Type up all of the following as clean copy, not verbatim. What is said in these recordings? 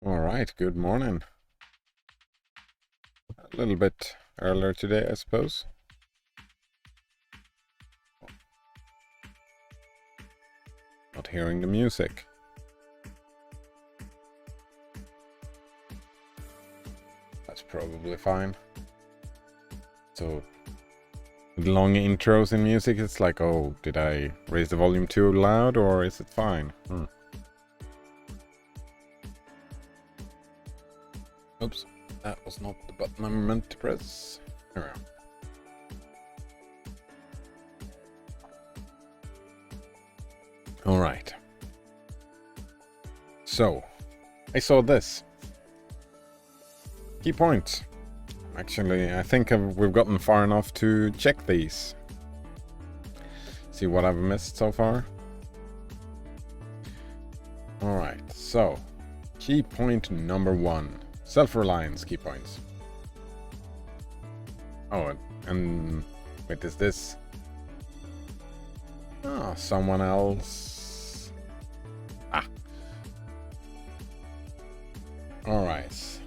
All right, good morning. A little bit earlier today, I suppose. Not hearing the music. That's probably fine. So, with long intros in music, it's like, oh, did I raise the volume too loud or is it fine? Oops, that was not the button I meant to press. Here we are. All right. So, I saw this. Key points. Actually, I think we've gotten far enough to check these. See what I've missed so far. All right, so key point number 1. Self-reliance key points. Oh, and wait, is this? Oh, someone else. Alright.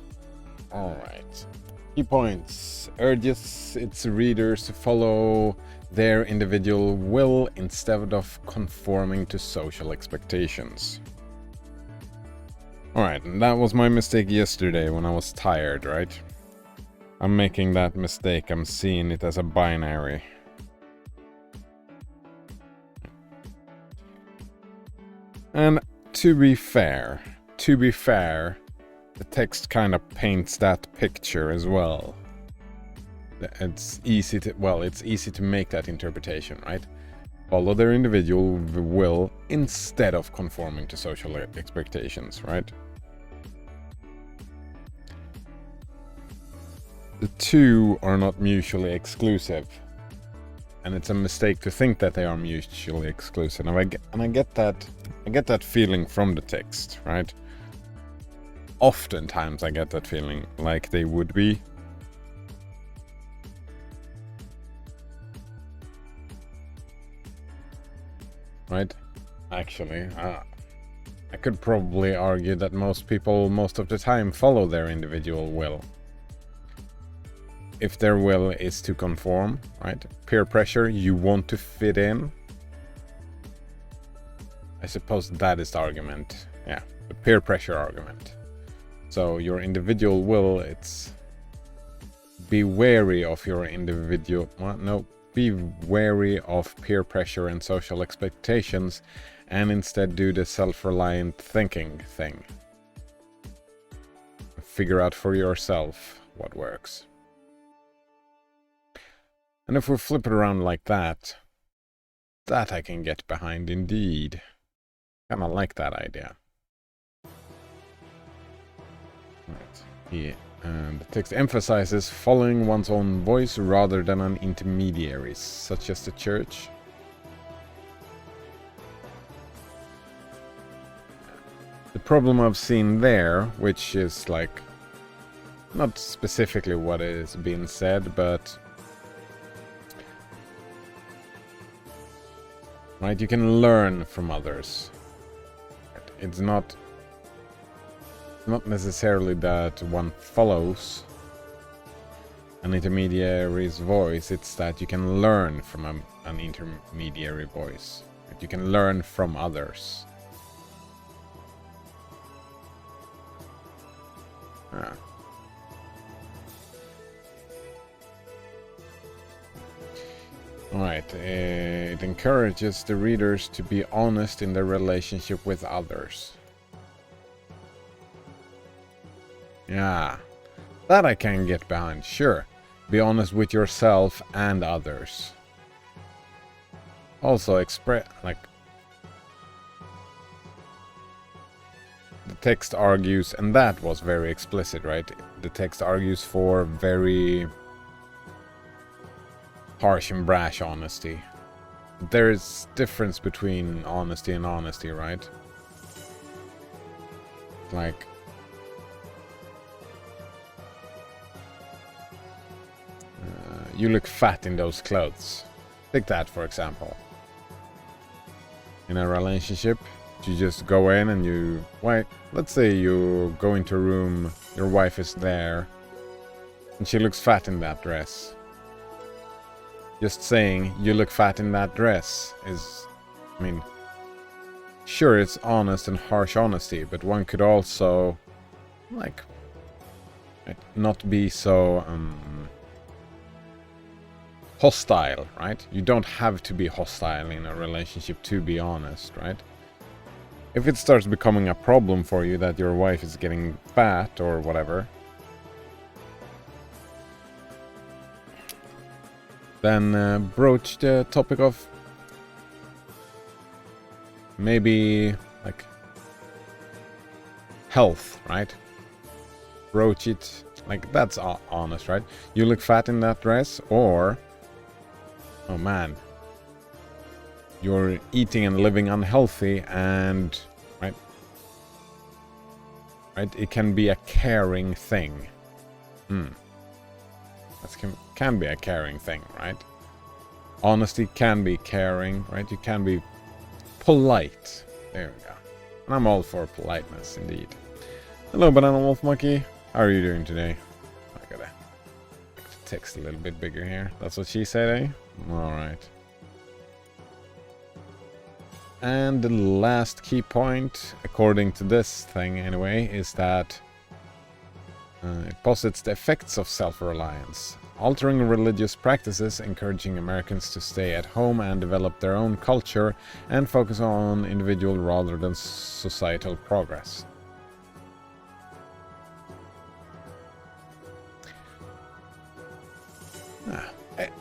Key points. Urges its readers to follow their individual will instead of conforming to social expectations. Alright, and that was my mistake yesterday when I was tired, right? I'm making that mistake. I'm seeing it as a binary. And to be fair, the text kind of paints that picture as well. It's easy to make that interpretation, right? Follow their individual will instead of conforming to social expectations, right? The two are not mutually exclusive, and it's a mistake to think that they are mutually exclusive. And I get that feeling from the text, right? Oftentimes I get that feeling like they would be. Right? Actually, I could probably argue that most people most of the time follow their individual will. If their will is to conform, right? Peer pressure, you want to fit in. I suppose that is the argument. Yeah, the peer pressure argument. So your individual will, it's be wary of your individual... be wary of peer pressure and social expectations and instead do the self-reliant thinking thing. Figure out for yourself what works. And if we flip it around like that I can get behind indeed. Kinda like that idea. Right. Yeah. And the text emphasizes following one's own voice rather than an intermediary, such as the church. The problem I've seen there, which is like not specifically what is being said, but right, you can learn from others. It's not necessarily that one follows an intermediary's voice, it's that you can learn from an intermediary voice. You can learn from others. Alright, it encourages the readers to be honest in their relationship with others. Yeah, that I can get behind, sure. Be honest with yourself and others. Also express, like... The text argues, and that was very explicit, right? The text argues for very harsh and brash honesty. There's difference between honesty and honesty, right? Like... you look fat in those clothes. Take that, for example. In a relationship, You just go in and you... let's say you go into a room, your wife is there, and she looks fat in that dress. Just saying, you look fat in that dress is... I mean, sure, it's honest and harsh honesty, but one could also, like, not be so hostile, right? You don't have to be hostile in a relationship to be honest, right? If it starts becoming a problem for you that your wife is getting fat or whatever, then broach the topic of maybe like health, right? Broach it like that's honest, right? You look fat in that dress, or oh man, you're eating and living unhealthy, and right, it can be a caring thing. That can be a caring thing, right? Honesty can be caring, right? You can be polite. There we go. And I'm all for politeness, indeed. Hello, Banana Wolf Monkey. How are you doing today? I gotta make the text a little bit bigger here. That's what she said, eh? Alright. And the last key point, according to this thing anyway, is that it posits the effects of self-reliance. Altering religious practices, encouraging Americans to stay at home and develop their own culture, and focus on individual rather than societal progress.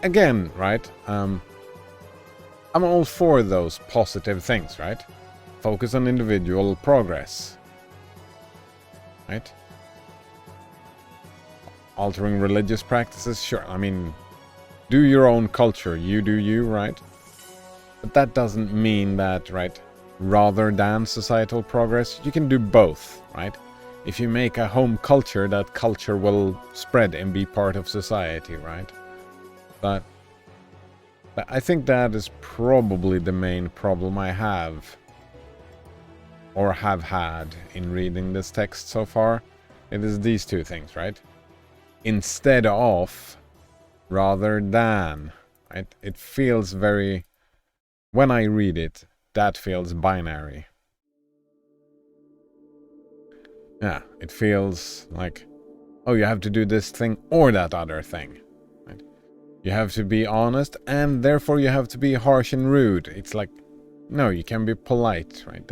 Again, right? I'm all for those positive things, right? Focus on individual progress, right? Altering religious practices, sure. I mean, do your own culture. You do you, right? But that doesn't mean that, right, rather than societal progress, you can do both, right? If you make a home culture, that culture will spread and be part of society, right? But I think that is probably the main problem I have, or have had, in reading this text so far. It is these two things, right? Instead of, rather than, right? It feels very, when I read it, that feels binary. Yeah, it feels like, oh, you have to do this thing or that other thing. Right? You have to be honest, and therefore you have to be harsh and rude. It's like, no, you can be polite, right?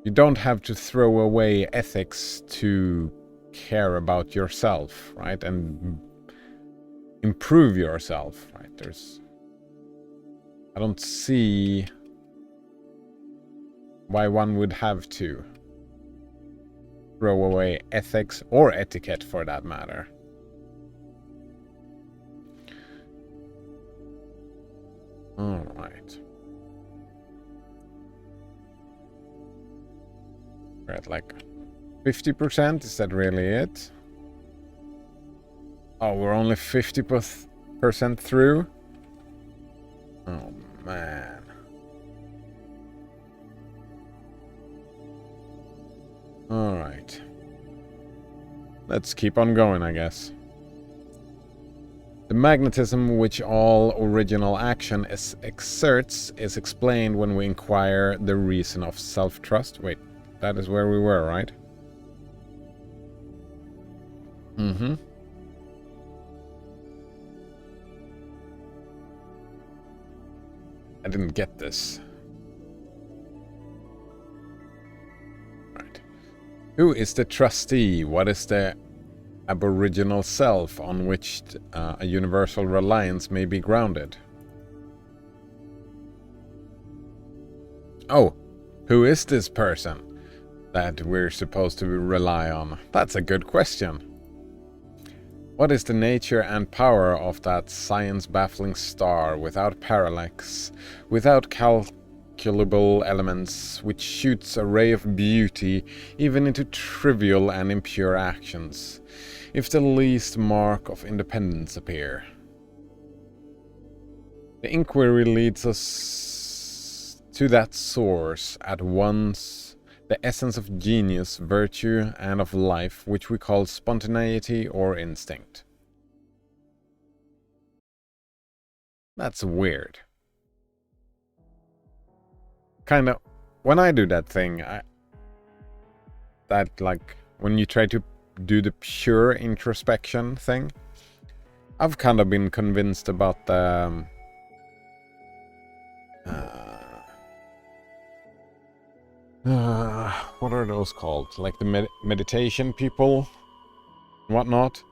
You don't have to throw away ethics to care about yourself, right? And improve yourself, right? I don't see why one would have to throw away ethics or etiquette for that matter. All right. We're at like 50%, is that really it? Oh, we're only 50% through? Oh, man. Alright. Let's keep on going, I guess. The magnetism which all original action exerts is explained when we inquire the reason of self-trust. Wait, that is where we were, right? Mm-hmm. I didn't get this. Right. Who is the trustee? What is the aboriginal self on which a universal reliance may be grounded? Oh, who is this person that we're supposed to rely on? That's a good question. What is the nature and power of that science-baffling star without parallax, without calculable elements, which shoots a ray of beauty even into trivial and impure actions, if the least mark of independence appear? The inquiry leads us to that source at once the essence of genius, virtue, and of life, which we call spontaneity or instinct. That's weird. Kind of, when I do that thing, when you try to do the pure introspection thing, I've kind of been convinced about the what are those called? Like the meditation people, whatnot.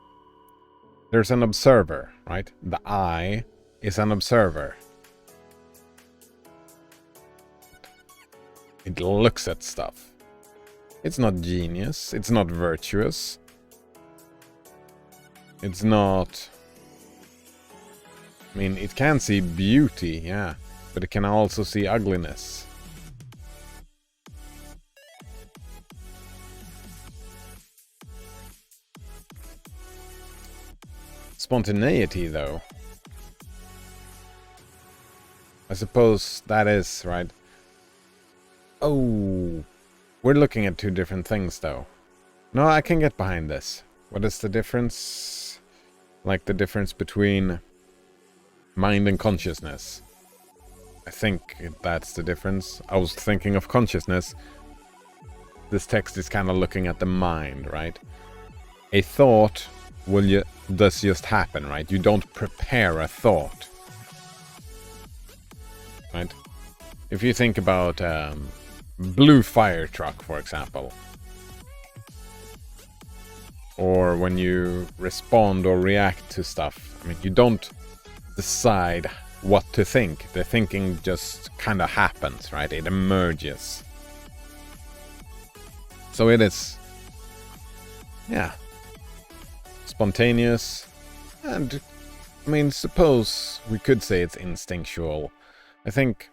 There's an observer, right? The I is an observer. It looks at stuff. It's not genius. It's not virtuous. It's not... I mean, it can see beauty, yeah, but it can also see ugliness. Spontaneity, though. I suppose that is, right? Oh, we're looking at two different things, though. No, I can get behind this. What is the difference? Like the difference between mind and consciousness. I think that's the difference. I was thinking of consciousness. This text is kind of looking at the mind, right? A thought does just happen, right? You don't prepare a thought. Right? If you think about blue fire truck, for example, or when you respond or react to stuff, I mean, you don't decide what to think. The thinking just kind of happens, right? It emerges. So it is, yeah, spontaneous, and I mean, suppose we could say it's instinctual. I think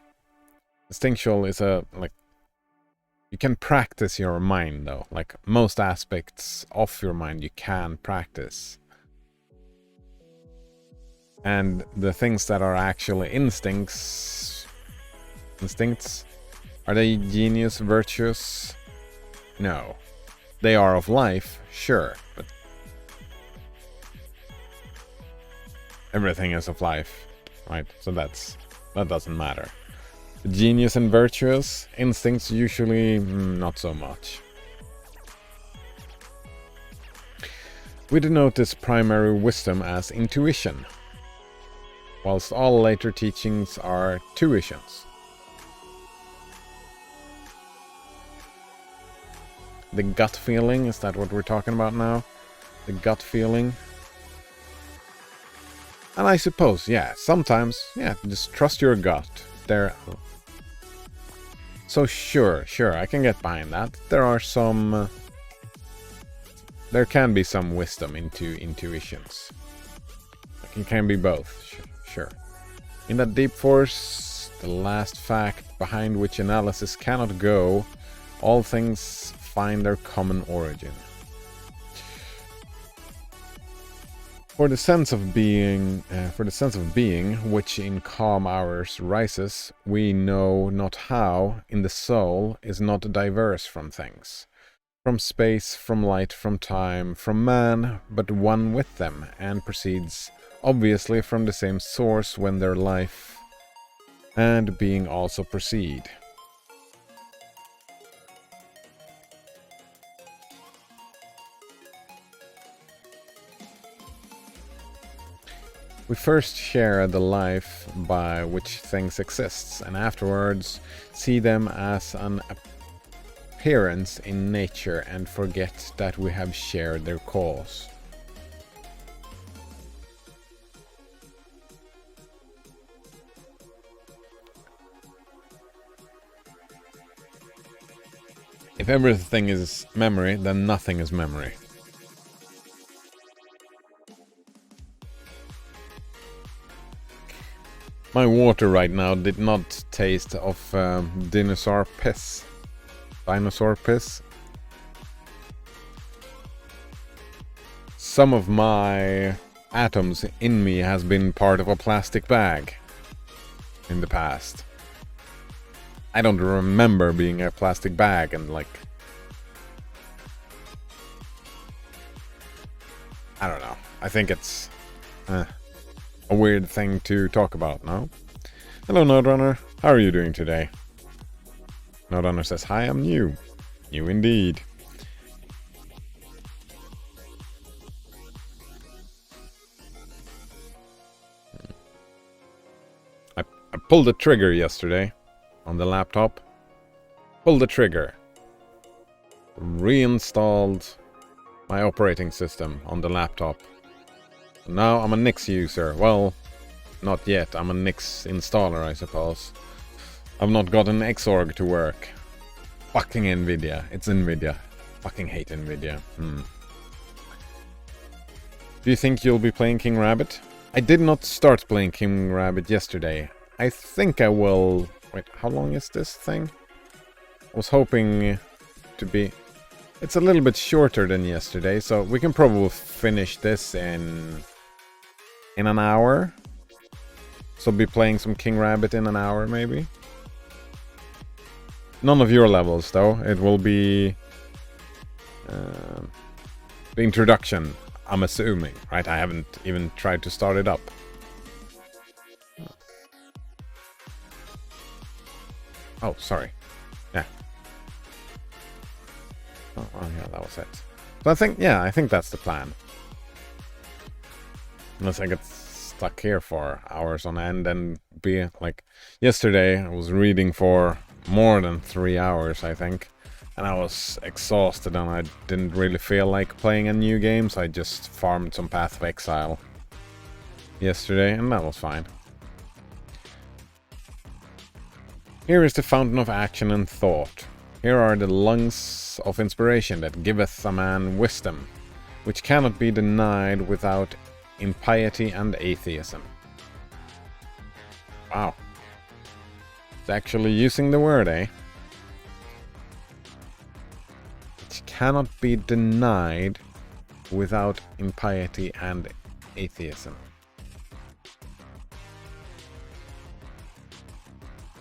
instinctual is you can practice your mind, though. Like most aspects of your mind you can practice. And the things that are actually instincts, are they genius, virtuous? No. They are of life, sure, but everything is of life, right? So that doesn't matter. Genius and virtuous instincts usually not so much. We denote this primary wisdom as intuition, whilst all later teachings are tuitions. The gut feeling, is that what we're talking about now? The gut feeling. And I suppose, yeah, sometimes, yeah, just trust your gut. So sure, I can get behind that. There can be some wisdom into intuitions. Like it can be both, sure. In that deep force, the last fact behind which analysis cannot go, all things find their common origin. For the sense of being, which in calm hours rises, we know not how, in the soul, is not diverse from things, from space, from light, from time, from man, but one with them, and proceeds obviously from the same source when their life and being also proceed. We first share the life by which things exist, and afterwards see them as an appearance in nature and forget that we have shared their cause. If everything is memory, then nothing is memory. My water right now did not taste of dinosaur piss. Some of my atoms in me has been part of a plastic bag in the past. I don't remember being a plastic bag and like... I don't know. I think it's a weird thing to talk about, no? Hello, Nodrunner. How are you doing today? Nodrunner says, hi, I'm new. New indeed. I pulled the trigger yesterday on the laptop. Pulled the trigger. Reinstalled my operating system on the laptop. Now I'm a Nix user. Well, not yet. I'm a Nix installer, I suppose. I've not got an Xorg to work. Fucking Nvidia. It's Nvidia. Fucking hate Nvidia. Do you think you'll be playing King Rabbit? I did not start playing King Rabbit yesterday. I think I will... Wait, how long is this thing? I was hoping to be... It's a little bit shorter than yesterday, so we can probably finish this in an hour. So be playing some King Rabbit in an hour, maybe. None of your levels, though. It will be the introduction, I'm assuming, right? I haven't even tried to start it up. Oh, sorry. Yeah. Oh, yeah, that was it. So I think that's the plan. Unless I get stuck here for hours on end and be like... Yesterday, I was reading for more than 3 hours, I think. And I was exhausted and I didn't really feel like playing a new game, so I just farmed some Path of Exile yesterday, and that was fine. Here is the fountain of action and thought. Here are the lungs of inspiration that giveth a man wisdom, which cannot be denied without impiety and atheism. Wow. It's actually using the word, eh? Which cannot be denied without impiety and atheism.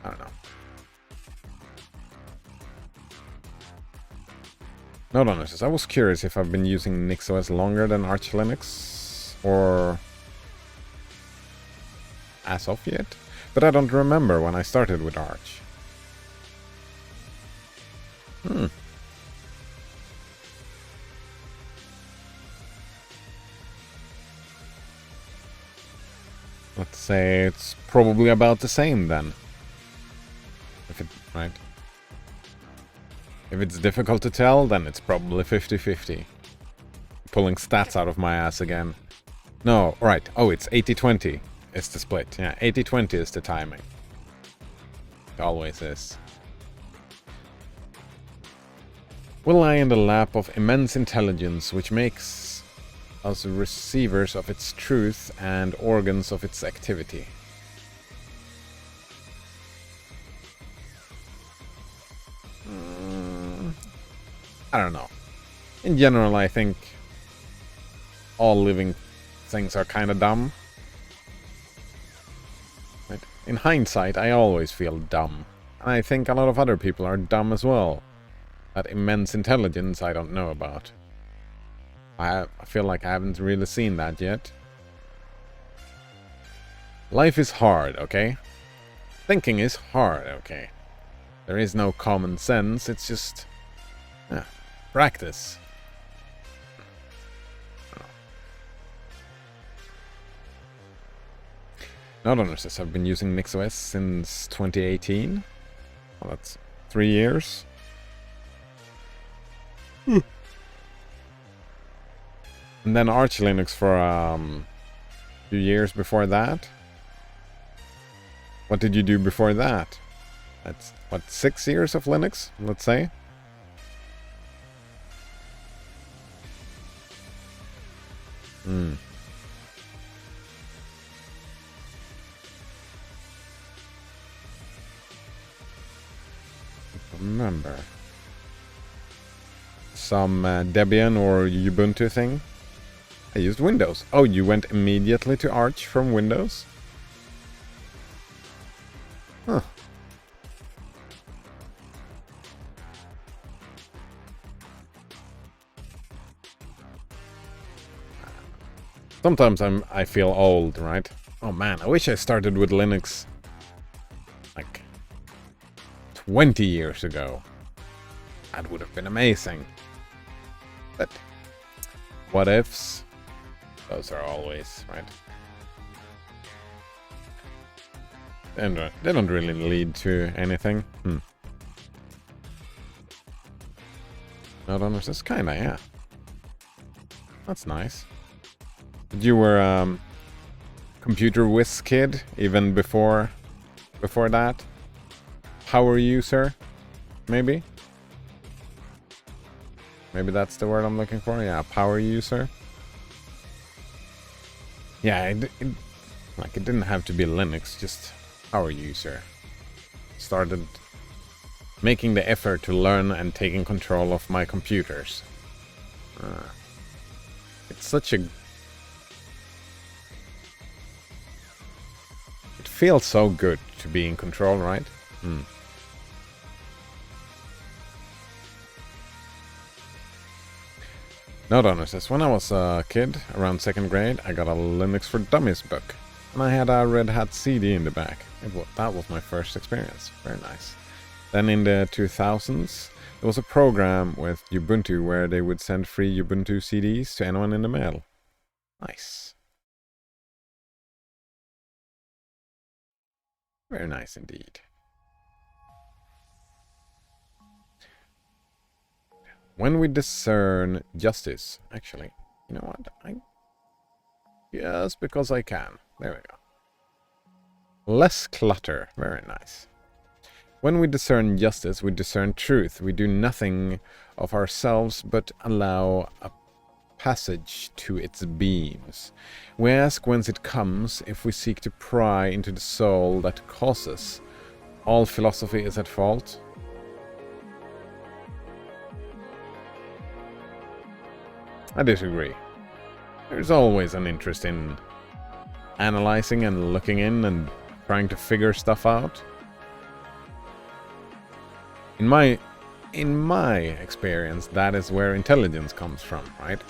I don't know. No, says, I was curious if I've been using NixOS longer than Arch Linux, or as of yet, but I don't remember when I started with Arch. Let's say it's probably about the same then. Right? If it's difficult to tell, then it's probably 50-50. Pulling stats out of my ass again. No, right. Oh, it's 80-20 is the split. Yeah, 80-20 is the timing. It always is. We lie in the lap of immense intelligence, which makes us receivers of its truth and organs of its activity. I don't know. In general, I think all living things are kind of dumb. Right? In hindsight, I always feel dumb. And I think a lot of other people are dumb as well. That immense intelligence I don't know about. I feel like I haven't really seen that yet. Life is hard, okay? Thinking is hard, okay? There is no common sense, it's just... practice. Nodrunner says I've been using NixOS since 2018. Well, that's 3 years. And then Arch Linux for a few years before that. What did you do before that? That's, what, 6 years of Linux, let's say? Remember. Some Debian or Ubuntu thing? I used Windows. Oh, you went immediately to Arch from Windows? Huh. Sometimes I feel old, right? Oh man, I wish I started with Linux like 20 years ago. That would have been amazing. But what ifs? Those are always, right? And they don't really lead to anything. Not honest, it's kinda, yeah. That's nice. You were computer whiz kid even before that? Power user, maybe? Maybe that's the word I'm looking for. Yeah, power user. Yeah, it didn't have to be Linux, just power user. Started making the effort to learn and taking control of my computers. It's such a... It feels so good to be in control, right? No, Donor says, when I was a kid, around 2nd grade, I got a Linux for Dummies book. And I had a Red Hat CD in the back. That was my first experience. Very nice. Then in the 2000s, there was a program with Ubuntu where they would send free Ubuntu CDs to anyone in the mail. Nice. Very nice indeed. When we discern justice, actually, you know what? Yes, because I can. There we go. Less clutter. Very nice. When we discern justice, we discern truth. We do nothing of ourselves, but allow a passage to its beams. We ask whence it comes, if we seek to pry into the soul that causes. All philosophy is at fault. I disagree. There's always an interest in analyzing and looking in and trying to figure stuff out. In my experience, that is where intelligence comes from, right?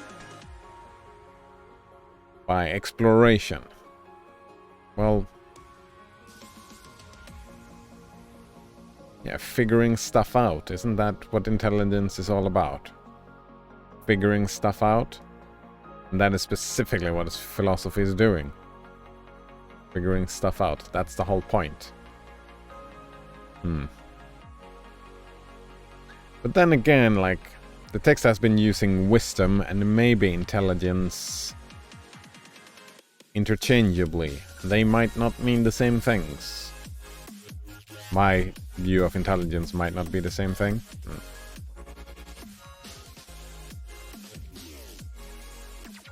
By exploration. Well, yeah, figuring stuff out. Isn't that what intelligence is all about? Figuring stuff out. And that is specifically what philosophy is doing. Figuring stuff out. That's the whole point. But then again, like, the text has been using wisdom and maybe intelligence interchangeably. They might not mean the same things. My view of intelligence might not be the same thing.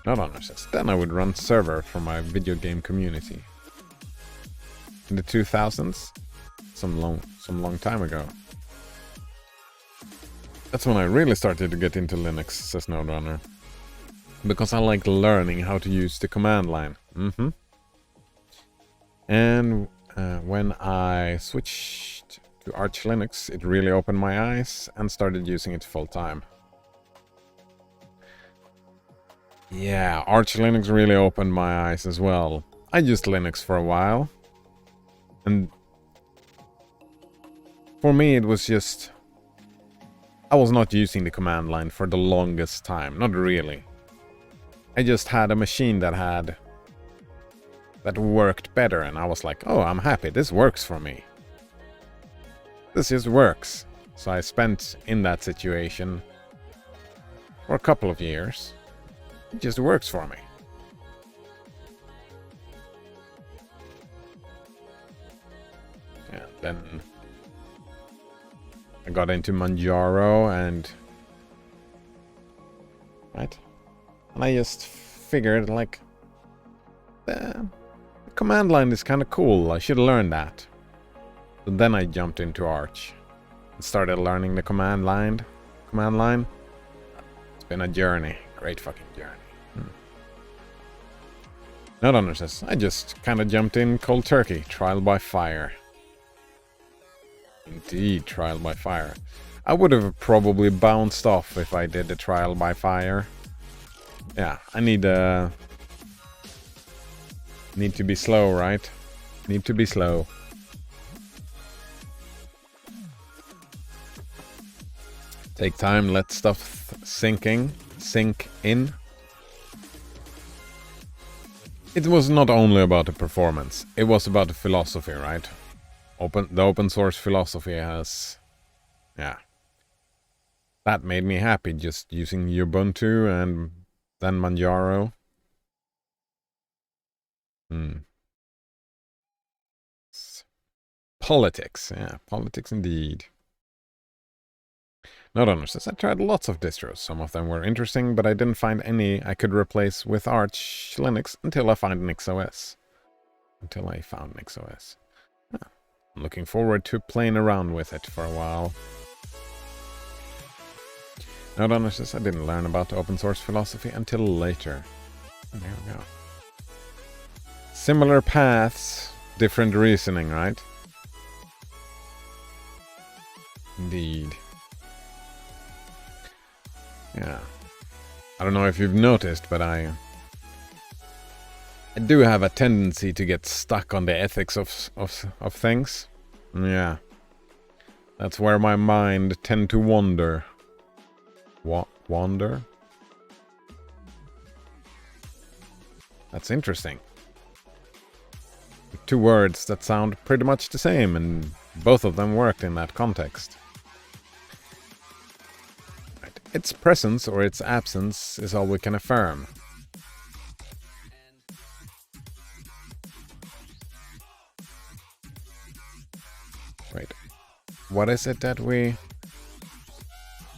Not honest. Then I would run server for my video game community. In the 2000s, some long time ago. That's when I really started to get into Linux, says NodeRunner. Because I like learning how to use the command line. And when I switched to Arch Linux, it really opened my eyes and started using it full time. Yeah, Arch Linux really opened my eyes as well. I used Linux for a while. And for me it was just... I was not using the command line for the longest time. Not really. I just had a machine that worked better. And I was like, oh, I'm happy. This works for me. This just works. So I spent in that situation for a couple of years. It just works for me. Yeah, then I got into Manjaro and... Right? And I just figured, like... The command line is kind of cool. I should learn that. So then I jumped into Arch. And started learning the command line. It's been a journey. Great fucking journey. Not honest, I just kind of jumped in cold turkey. Trial by fire. Indeed, trial by fire. I would have probably bounced off if I did the trial by fire. Yeah, I need Need to be slow, right? Need to be slow. Take time, let stuff sink in. It was not only about the performance, it was about the philosophy, right? The open source philosophy has... yeah. That made me happy, just using Ubuntu and then Manjaro. Politics, yeah, politics indeed. Not honest, I tried lots of distros. Some of them were interesting, but I didn't find any I could replace with Arch Linux until I found NixOS. Yeah. I'm looking forward to playing around with it for a while. Not honest, I didn't learn about the open source philosophy until later. There we go. Similar paths, different reasoning, right? Indeed. Yeah. I don't know if you've noticed, but I do have a tendency to get stuck on the ethics of things. Yeah. That's where my mind tend to wander. Wander? That's interesting. Two words that sound pretty much the same, and both of them worked in that context. Right. Its presence or its absence is all we can affirm. Right. What is it that we...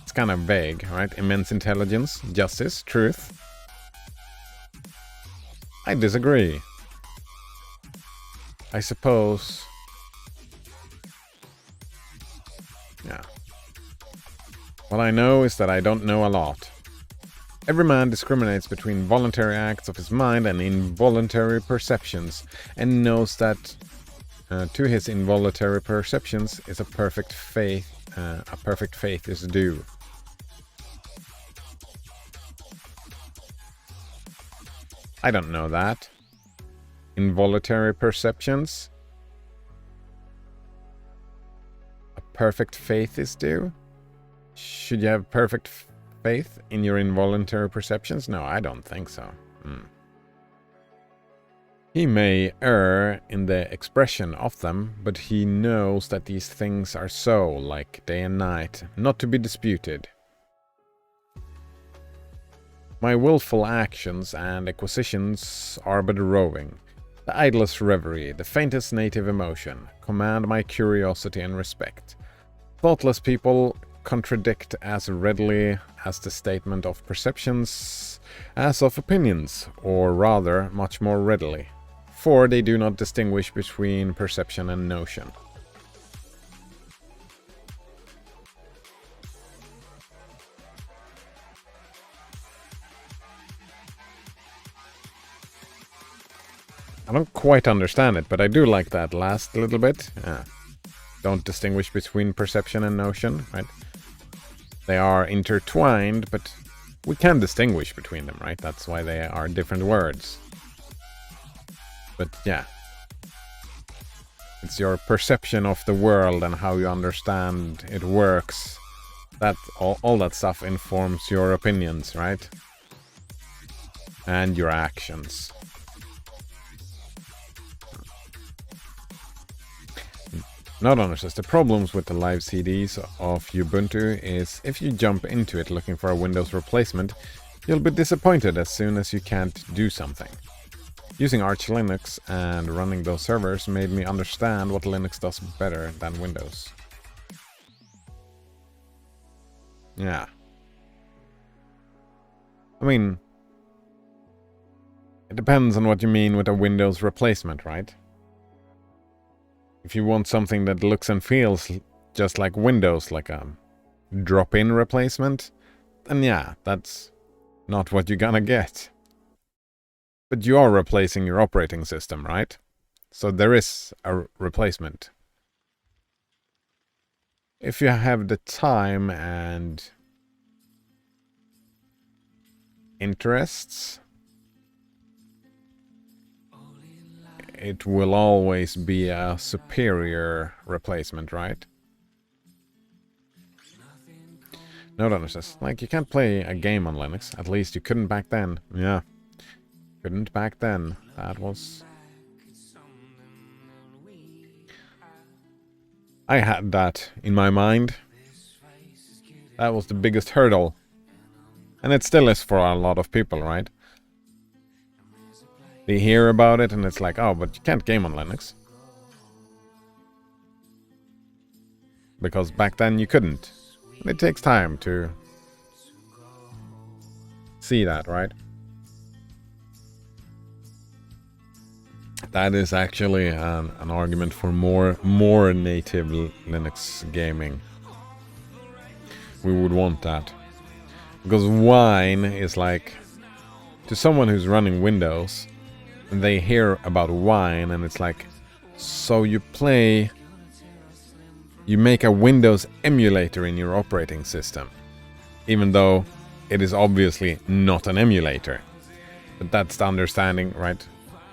It's kind of vague, right? Immense intelligence, justice, truth. I disagree. I suppose... yeah. What I know is that I don't know a lot. Every man discriminates between voluntary acts of his mind and involuntary perceptions, and knows that to his involuntary perceptions is a perfect faith is due. I don't know that. Involuntary perceptions? A perfect faith is due? Should you have perfect faith in your involuntary perceptions? No, I don't think so. He may err in the expression of them, but he knows that these things are so, like day and night, not to be disputed. My willful actions and acquisitions are but roving. The idlest reverie, the faintest native emotion, command my curiosity and respect. Thoughtless people contradict as readily as the statement of perceptions as of opinions, or rather, much more readily, for they do not distinguish between perception and notion. I don't quite understand it, but I do like that last little bit. Don't distinguish between perception and notion, right? They are intertwined, but we can distinguish between them, right? That's why they are different words. But yeah. It's your perception of the world and how you understand it works. That all that stuff informs your opinions, right? And your actions. Not honest, the problems with the live CDs of Ubuntu is if you jump into it looking for a Windows replacement, you'll be disappointed as soon as you can't do something. Using Arch Linux and running those servers made me understand what Linux does better than Windows. Yeah. I mean, it depends on what you mean with a Windows replacement, right? If you want something that looks and feels just like Windows, like a drop-in replacement, then yeah, that's not what you're gonna get. But you are replacing your operating system, right? So there is a replacement. If you have the time and interests, it will always be a superior replacement, right? No, says, like, you can't play a game on Linux. At least you couldn't back then. Yeah. Couldn't back then. That was... I had that in my mind. That was the biggest hurdle. And it still is for a lot of people, right? They hear about it and it's like, oh, but you can't game on Linux. Because back then you couldn't. And it takes time to see that, right? That is actually an argument for more native Linux gaming. We would want that. Because Wine is like, to someone who's running Windows, and they hear about Wine and it's like, so you make a Windows emulator in your operating system, even though it is obviously not an emulator. But that's the understanding, right?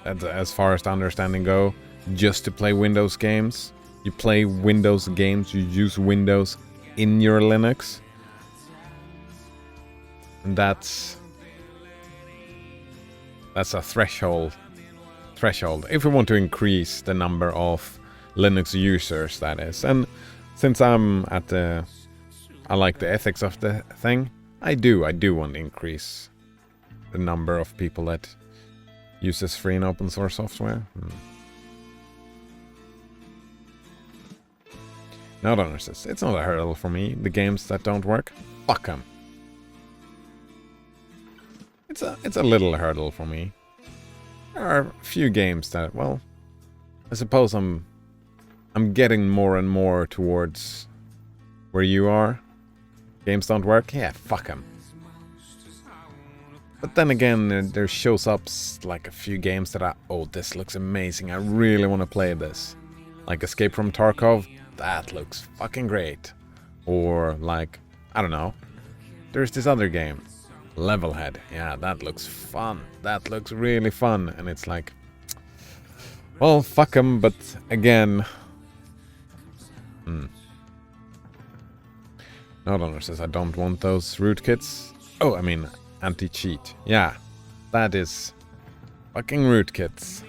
As far as the understanding go, just to play Windows games. You play Windows games, you use Windows in your Linux. And that's a threshold. If we want to increase the number of Linux users, that is. And since I'm I like the ethics of the thing, I do want to increase the number of people that uses free and open source software. No, don't resist. It's not a hurdle for me. The games that don't work, fuck them. It's a little hurdle for me. There are a few games that, well, I suppose I'm getting more and more towards where you are. Games don't work? Yeah, fuck them. But then again, there shows up like a few games that oh, this looks amazing. I really want to play this. Like Escape from Tarkov, that looks fucking great. Or like, I don't know. There's this other game, Levelhead. Yeah, that looks fun. That looks really fun. And it's like, well, fuck them. But again, Nodonor says, I don't want those rootkits. Oh, I mean, anti-cheat. Yeah, that is fucking rootkits.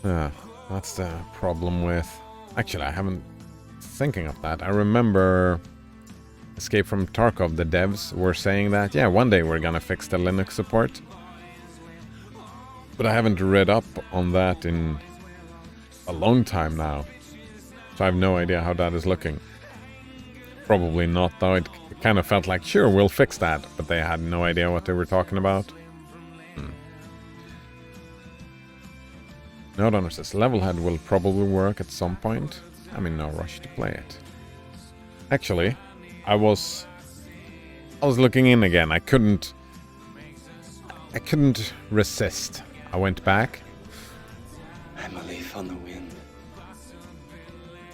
That's the problem with... Actually, I haven't thinking of that. I remember Escape from Tarkov, the devs were saying that, yeah, one day we're gonna fix the Linux support. But I haven't read up on that in a long time now. So I have no idea how that is looking. Probably not, though. It kind of felt like, sure, we'll fix that. But they had no idea what they were talking about. Nodonor says, Levelhead will probably work at some point. I'm in no rush to play it. Actually, I was looking in again. I couldn't resist. I went back. I'm a leaf on the wind.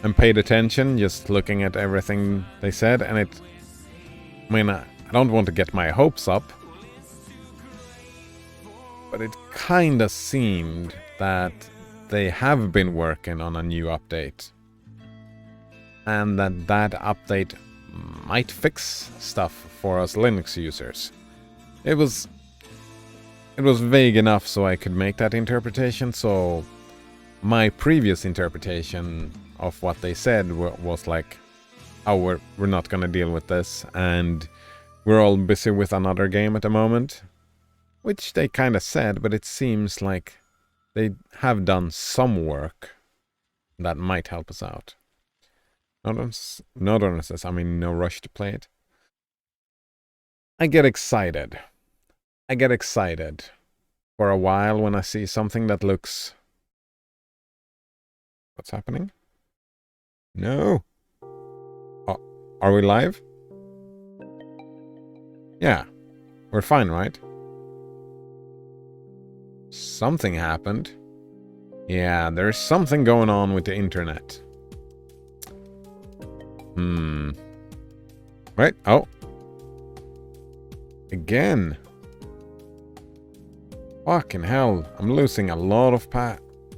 And paid attention, just looking at everything they said, and I mean, I don't want to get my hopes up, but it kinda seemed that they have been working on a new update. And that update might fix stuff for us Linux users. It was vague enough so I could make that interpretation, so my previous interpretation of what they said was like, oh, we're not gonna deal with this, and we're all busy with another game at the moment. Which they kind of said, but it seems like they have done some work that might help us out. Nodonor says, I'm in no rush to play it. I get excited for a while when I see something that looks... What's happening? No. Oh, are we live? Yeah. We're fine, right? Something happened. Yeah, there's something going on with the internet. Right? Oh. Again. Fucking hell, I'm losing a lot of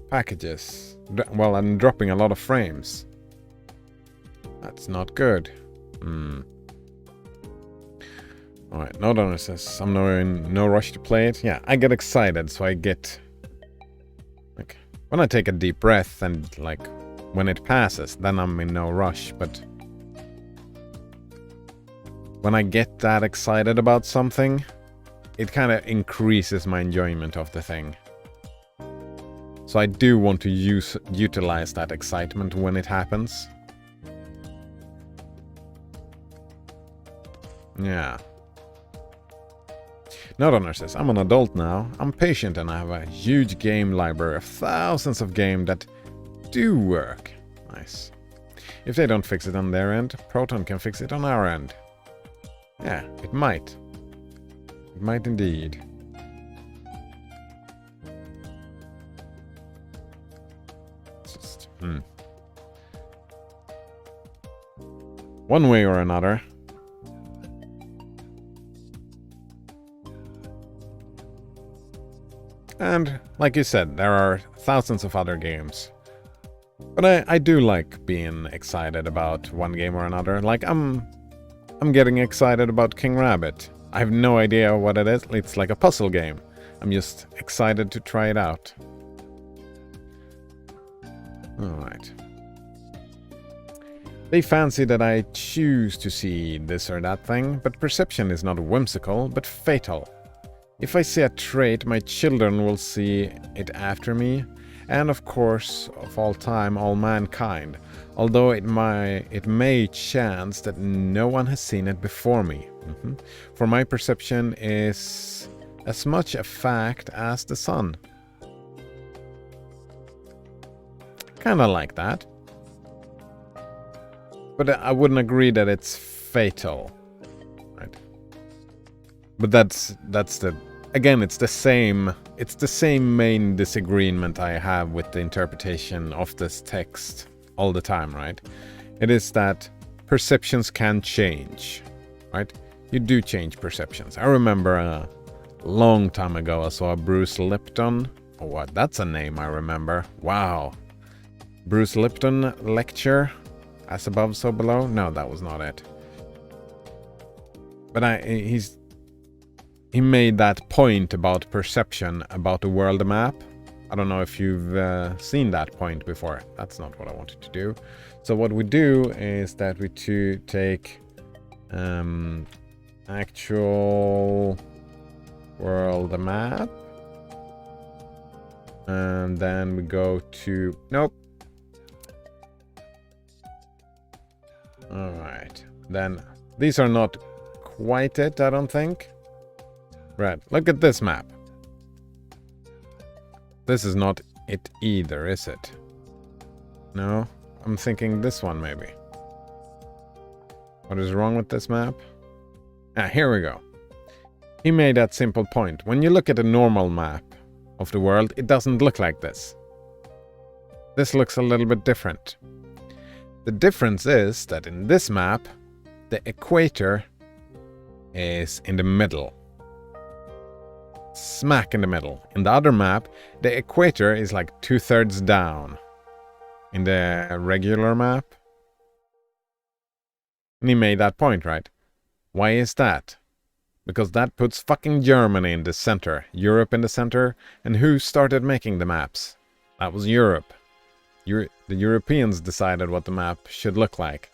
packages. Well, I'm dropping a lot of frames. That's not good. Alright, no donor says I'm in no rush to play it. Yeah, I get excited, so I get... like, when I take a deep breath and, like, when it passes, then I'm in no rush, but... when I get that excited about something, it kind of increases my enjoyment of the thing. So I do want to utilize that excitement when it happens. Yeah. Nodonor says, I'm an adult now, I'm patient and I have a huge game library of thousands of games that do work. Nice. If they don't fix it on their end, Proton can fix it on our end. Yeah, it might. It might indeed. Just, one way or another. And, like you said, there are thousands of other games. But I do like being excited about one game or another. Like, I'm getting excited about King Rabbit. I have no idea what it is. It's like a puzzle game. I'm just excited to try it out. Alright. They fancy that I choose to see this or that thing, but perception is not whimsical, but fatal. If I see a trait, my children will see it after me, and of course, of all time, all mankind, although it may chance that no one has seen it before me. For my perception is as much a fact as the sun. Kinda like that. But I wouldn't agree that it's fatal. Right? But that's the... Again, it's the same main disagreement I have with the interpretation of this text all the time, right? It is that perceptions can change, right? You do change perceptions. I remember a long time ago I saw a Bruce Lipton. Oh, what? That's a name I remember. Wow. Bruce Lipton lecture, As Above, So Below? No, that was not it. But he made that point about perception, about the world map. I don't know if you've seen that point before. That's not what I wanted to do. So what we do is that we take actual world map. And then we go to... Nope. Alright. Then these are not quite it, I don't think. Right, look at this map. This is not it either, is it? No, I'm thinking this one maybe. What is wrong with this map? Ah, here we go. He made that simple point. When you look at a normal map of the world, it doesn't look like this. This looks a little bit different. The difference is that in this map, the equator is in the middle. Smack in the middle. In the other map, the equator is like 2/3 down. In the regular map. And he made that point, right? Why is that? Because that puts fucking Germany in the center, Europe in the center, and who started making the maps? That was Europe. The Europeans decided what the map should look like.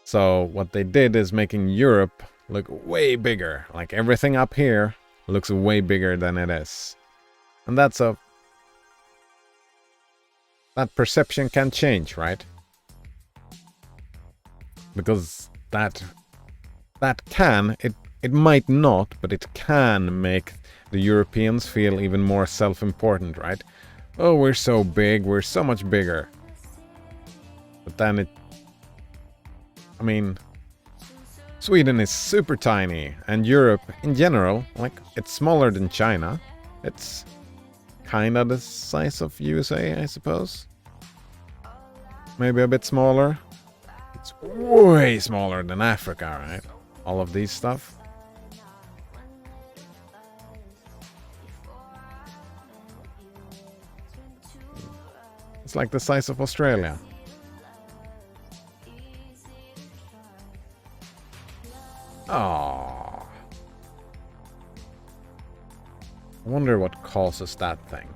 So what they did is making Europe look way bigger. Like everything up here looks way bigger than it is. And that perception can change, right? Because it might not, but it can make the Europeans feel even more self-important, right? Oh, we're so big, we're so much bigger. But then Sweden is super tiny, and Europe in general, like, it's smaller than China. It's kinda the size of USA, I suppose. Maybe a bit smaller. It's way smaller than Africa, right? All of these stuff. It's like the size of Australia. Oh. I wonder what causes that thing.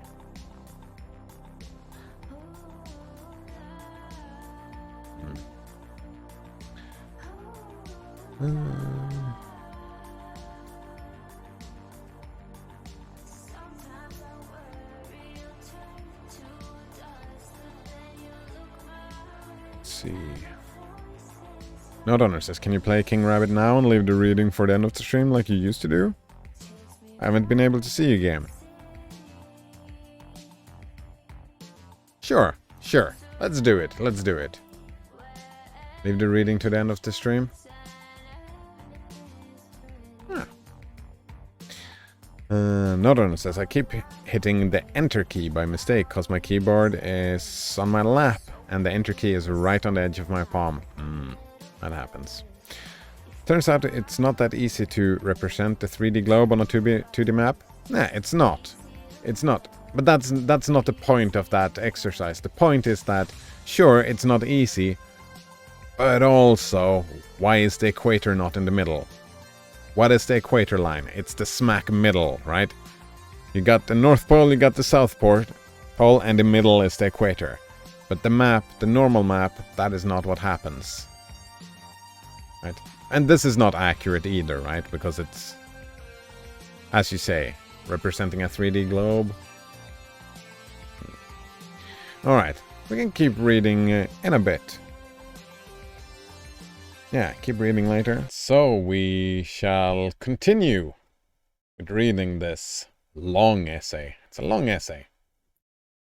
Let's see. Note Honor says, can you play King Rabbit now and leave the reading for the end of the stream like you used to do? I haven't been able to see you game. Sure. Let's do it. Leave the reading to the end of the stream. Note Honor says, I keep hitting the enter key by mistake because my keyboard is on my lap and the enter key is right on the edge of my palm. That happens. Turns out it's not that easy to represent the 3D globe on a 2D map. Nah, it's not. But that's not the point of that exercise. The point is that, sure, it's not easy, but also, why is the equator not in the middle? What is the equator line? It's the smack middle, right? You got the North Pole, you got the South Pole, and the middle is the equator. But the map, the normal map, that is not what happens. Right? And this is not accurate either, right? Because it's, as you say, representing a 3D globe. Alright, we can keep reading in a bit. Yeah, keep reading later. So we shall continue with reading this long essay. It's a long essay.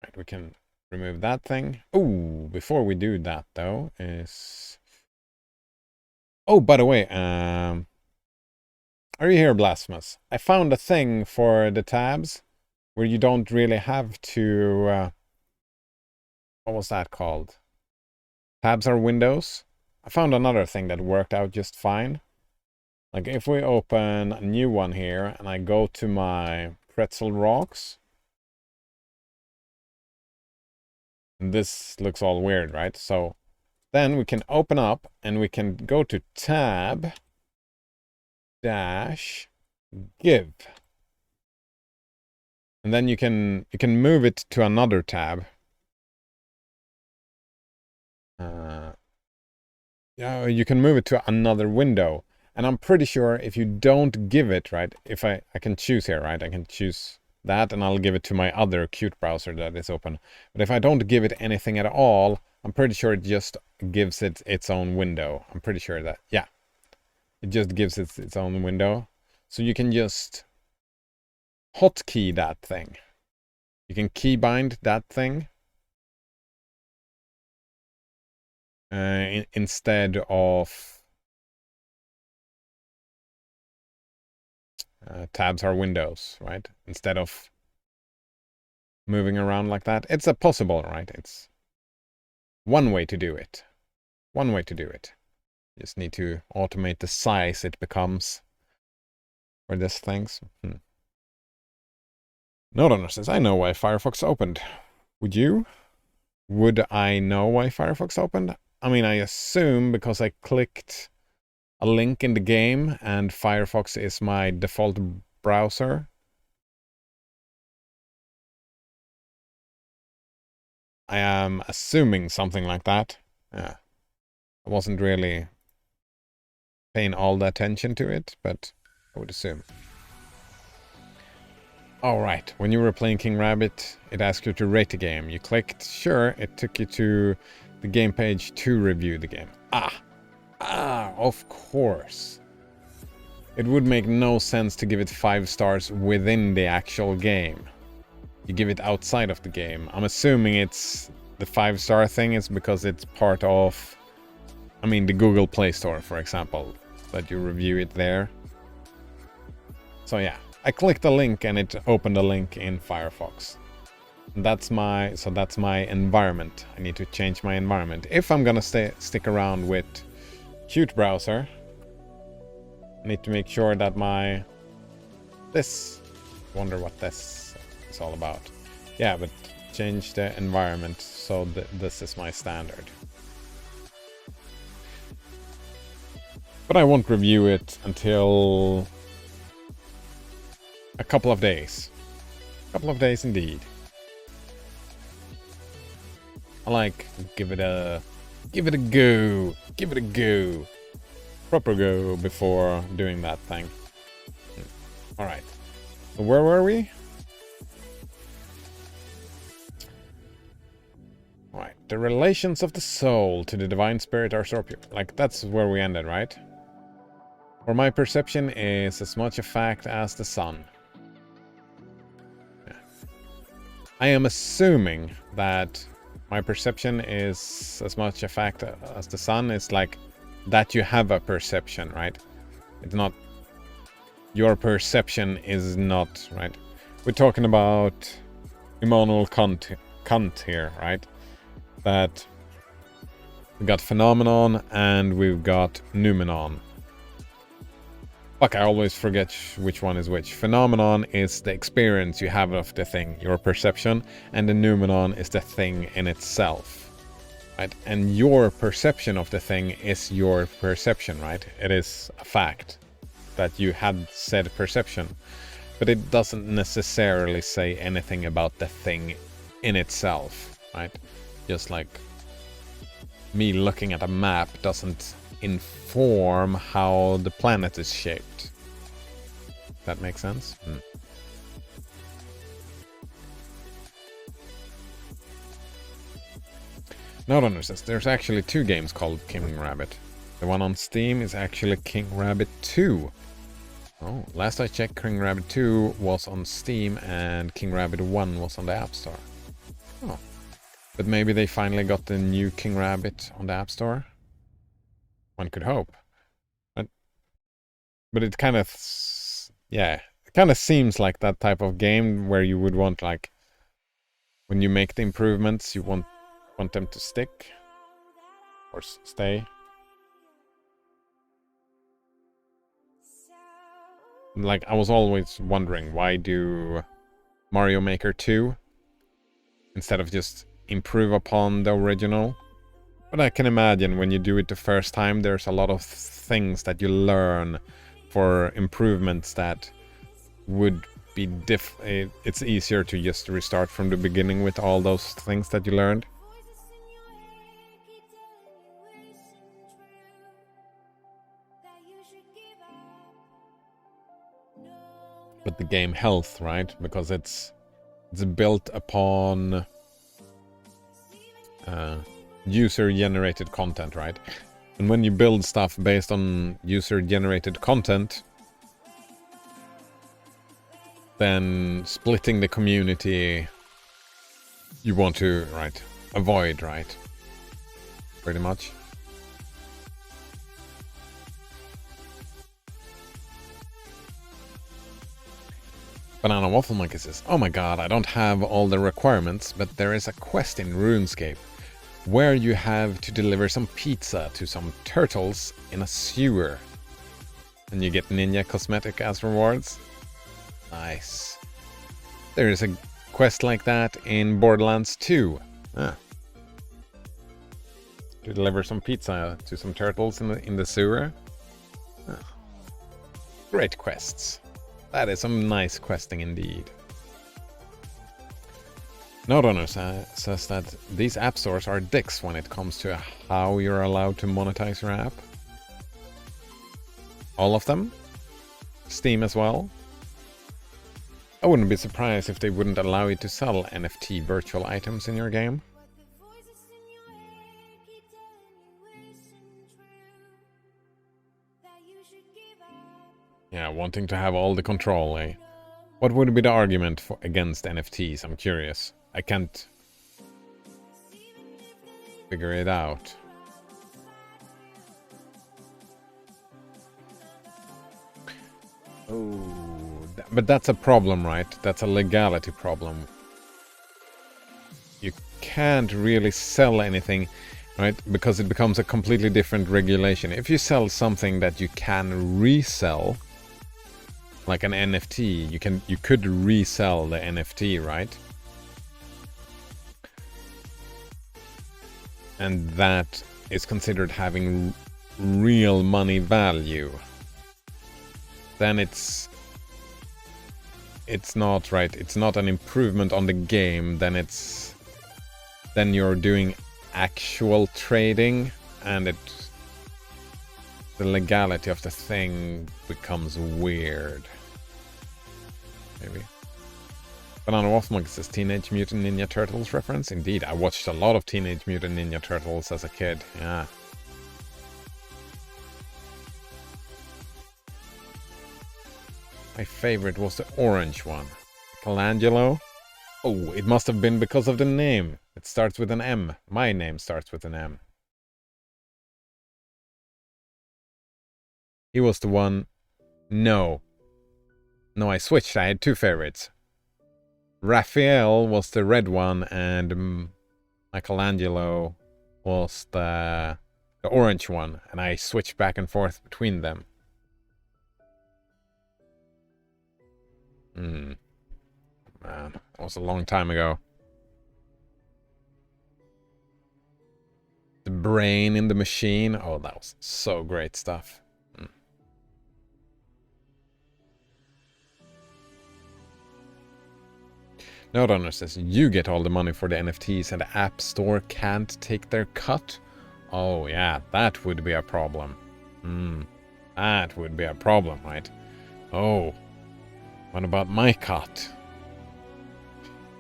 Right, we can remove that thing. Oh, before we do that though is... Oh, by the way, are you here, Blasphemous? I found a thing for the tabs where you don't really have to... what was that called? Tabs are windows. I found another thing that worked out just fine. Like if we open a new one here and I go to my pretzel rocks. And this looks all weird, right? So then we can open up and we can go to tab dash give. And then you can move it to another tab. Yeah, you can move it to another window. And I'm pretty sure if you don't give it, right, if I can choose here, right, I can choose that and I'll give it to my other Qt browser that is open. But if I don't give it anything at all, I'm pretty sure it just gives it its own window. I'm pretty sure that, yeah, it just gives it its own window. So you can just hotkey that thing. You can keybind that thing. Instead of tabs are windows, right? Instead of moving around like that. It's a possible, right? It's one way to do it. One way to do it. You just need to automate the size it becomes for this things. Note Honor says, I know why Firefox opened. Would you? Would I know why Firefox opened? I mean, I assume because I clicked a link in the game and Firefox is my default browser. I am assuming something like that. Yeah. I wasn't really paying all the attention to it, but I would assume. Alright, when you were playing King Rabbit, it asked you to rate the game. You clicked, sure, it took you to the game page to review the game. Of course. It would make no sense to give it 5 stars within the actual game. You give it outside of the game. I'm assuming it's the 5-star thing is because it's part of, I mean, the Google Play Store, for example, that you review it there. So yeah, I clicked the link and it opened a link in Firefox. That's my environment. I need to change my environment. If I'm gonna stick around with Qt browser, I need to make sure that wonder what this is all about. Yeah, but change the environment, so this is my standard. But I won't review it until a couple of days. A couple of days indeed. I like give it a go. Give it a go. Proper go before doing that thing. Alright. So where were we? Alright. The relations of the soul to the divine spirit are so pure. Like, that's where we ended, right? For my perception is as much a fact as the sun. Yeah. I am assuming that my perception is as much a fact as the sun. Is like that you have a perception, right? It's not... Your perception is not, right? We're talking about Immanuel Kant here, right? That we've got phenomenon and we've got noumenon. Fuck, I always forget which one is which. Phenomenon is the experience you have of the thing, your perception, and the noumenon is the thing in itself, right? And your perception of the thing is your perception, right? It is a fact that you had said perception, but it doesn't necessarily say anything about the thing in itself, right? Just like me looking at a map doesn't inform how the planet is shaped. That makes sense? Note says there's actually 2 games called King Rabbit. The one on Steam is actually King Rabbit 2. Oh, last I checked, King Rabbit 2 was on Steam and King Rabbit 1 was on the App Store. Oh. But maybe they finally got the new King Rabbit on the App Store? One could hope. But it kind of... Yeah, it kind of seems like that type of game where you would want, like... When you make the improvements, you want them to stick. Or stay. Like, I was always wondering, why do Mario Maker 2 instead of just improve upon the original? But I can imagine when you do it the first time, there's a lot of things that you learn for improvements that would be it's easier to just restart from the beginning with all those things that you learned. But the game health, right? Because it's built upon user-generated content, right? And when you build stuff based on user-generated content, then splitting the community you want to, right, avoid, right? Pretty much. Banana Waffle Monkey says, oh my god, I don't have all the requirements, but there is a quest in RuneScape where you have to deliver some pizza to some turtles in a sewer. And you get ninja cosmetic as rewards. Nice. There is a quest like that in Borderlands 2. To deliver some pizza to some turtles in the sewer. Great quests. That is some nice questing indeed. Note says that these app stores are dicks when it comes to how you're allowed to monetize your app. All of them? Steam as well? I wouldn't be surprised if they wouldn't allow you to sell NFT virtual items in your game. Yeah, wanting to have all the control, eh? What would be the argument against NFTs? I'm curious. I can't figure it out. Oh, but that's a problem, right? That's a legality problem. You can't really sell anything, right? Because it becomes a completely different regulation. If you sell something that you can resell, like an NFT, you could resell the NFT, right? and that is considered having real money value, then it's not right. It's not an improvement on the game. Then you're doing actual trading, and the legality of the thing becomes weird. Maybe. Banana Waffle says Teenage Mutant Ninja Turtles reference. Indeed, I watched a lot of Teenage Mutant Ninja Turtles as a kid. Yeah. My favorite was the orange one. Michelangelo. Oh, it must have been because of the name. It starts with an M. My name starts with an M. He was the one... No. No, I switched. I had two favorites. Raphael was the red one, and Michelangelo was the orange one. And I switched back and forth between them. Man, that was a long time ago. The brain in the machine. Oh, that was so great stuff. Note says, you get all the money for the NFTs and the App Store can't take their cut? Oh yeah, that would be a problem. That would be a problem, right? Oh, what about my cut?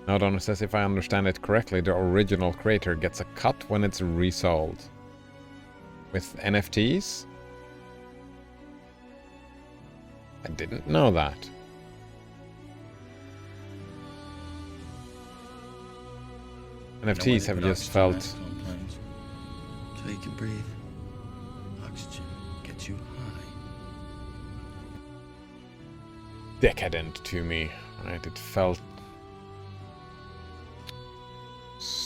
Note says, if I understand it correctly, the original creator gets a cut when it's resold. With NFTs? I didn't know that. NFTs have just felt... So you can breathe. Oxygen gets you high. decadent to me, right? It felt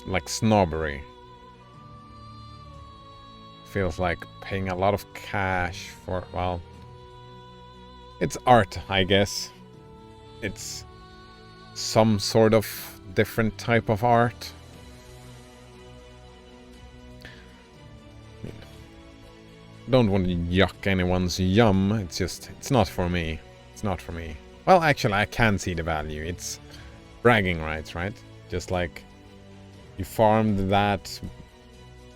like snobbery. Feels like paying a lot of cash for, well, it's art, I guess. It's some sort of different type of art. Don't want to yuck anyone's yum. It's just, it's not for me. It's not for me. Well, actually, I can see the value. It's bragging rights, right? Just like you farmed that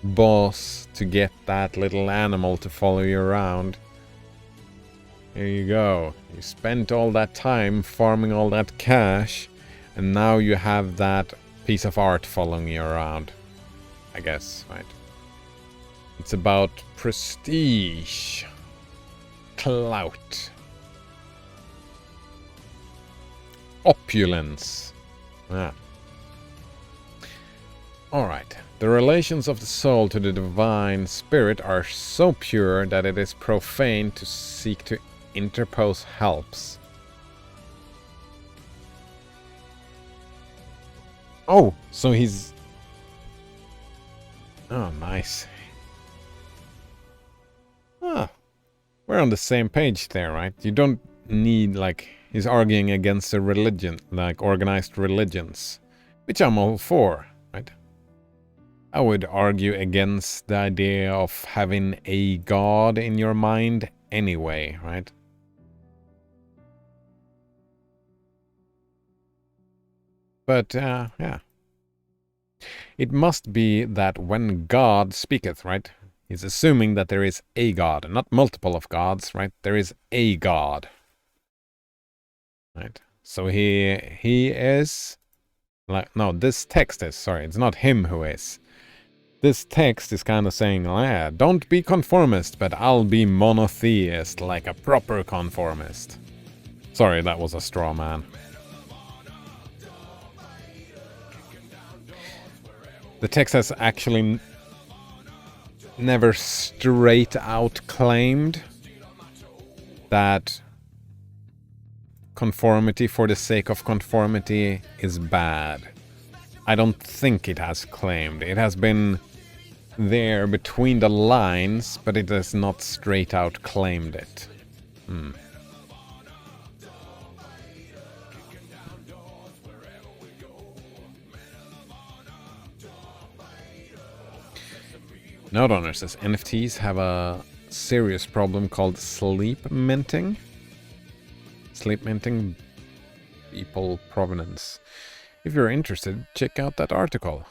boss to get that little animal to follow you around. Here you go. You spent all that time farming all that cash, and now you have that piece of art following you around. I guess, right? It's about prestige, clout, opulence. Ah. Alright. The relations of the soul to the divine spirit are so pure that it is profane to seek to interpose helps. Oh, so he's... Oh, nice. Ah, we're on the same page there, right? You don't need, like, he's arguing against a religion, like organized religions, which I'm all for, right? I would argue against the idea of having a god in your mind anyway, right? But, yeah. It must be that when God speaketh, right? He's assuming that there is a god, not multiple of gods, right? There is a god. Right? So he is... like, no, this text is, sorry, it's not him who is. This text is kind of saying, yeah, don't be conformist, but I'll be monotheist, like a proper conformist. Sorry, that was a straw man. The text has actually never straight out claimed that conformity for the sake of conformity is bad. I don't think it has claimed. It has been there between the lines, but it has not straight out claimed it. Note owner says NFTs have a serious problem called sleep minting. Sleep minting, people provenance. If you're interested, check out that article.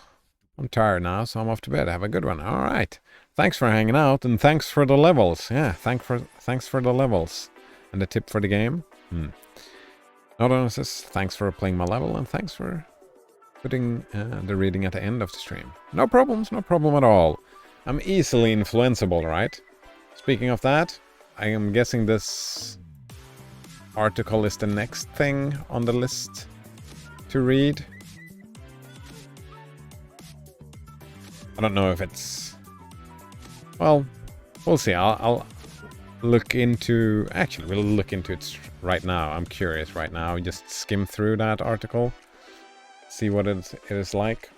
I'm tired now, so I'm off to bed. Have a good one. All right. Thanks for hanging out, and thanks for the levels. Yeah, thanks for the levels. And the tip for the game. Note owner says thanks for playing my level, and thanks for putting the reading at the end of the stream. No problems, no problem at all. I'm easily influenceable, right? Speaking of that, I am guessing this article is the next thing on the list to read. I don't know if it's... Well, we'll see. I'll look into... Actually, we'll look into it right now. I'm curious right now. Just skim through that article. See what it is like.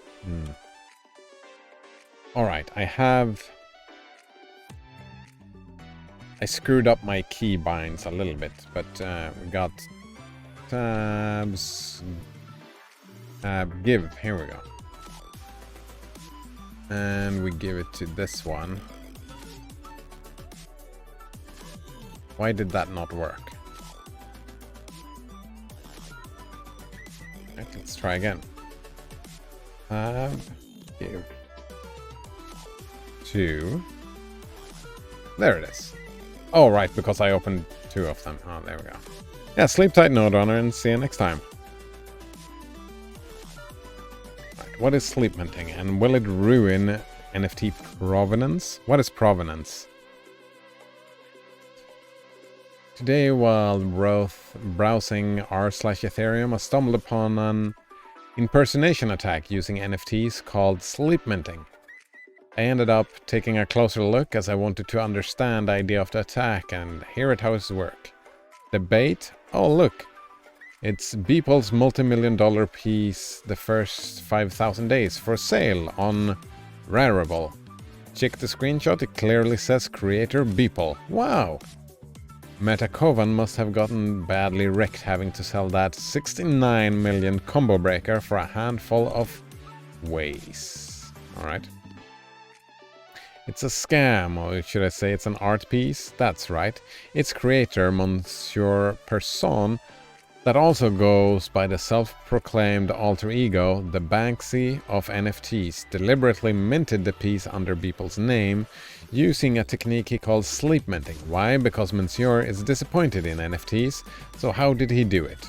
Alright, I screwed up my key binds a little bit, but we got tabs, give, here we go. And we give it to this one. Why did that not work? Right, let's try again. Tab, give. 2. There it is. Oh, right, because I opened 2 of them. Oh, there we go. Yeah, sleep tight, Node Runner, and see you next time. Right, what is sleep minting, and will it ruin NFT provenance? What is provenance? Today, while browsing r/Ethereum, I stumbled upon an impersonation attack using NFTs called sleep minting. I ended up taking a closer look as I wanted to understand the idea of the attack, and here it how it works. The bait? Oh look! It's Beeple's multi-million-dollar piece, the first 5,000 days, for sale on Rarible. Check the screenshot, it clearly says creator Beeple. Wow! Metakovan must have gotten badly wrecked having to sell that 69 million combo breaker for a handful of ways. Alright. It's a scam, or should I say it's an art piece? That's right. Its creator, Monsieur Person, that also goes by the self-proclaimed alter ego, the Banksy of NFTs, deliberately minted the piece under Beeple's name, using a technique he calls sleep minting. Why? Because Monsieur is disappointed in NFTs, so how did he do it?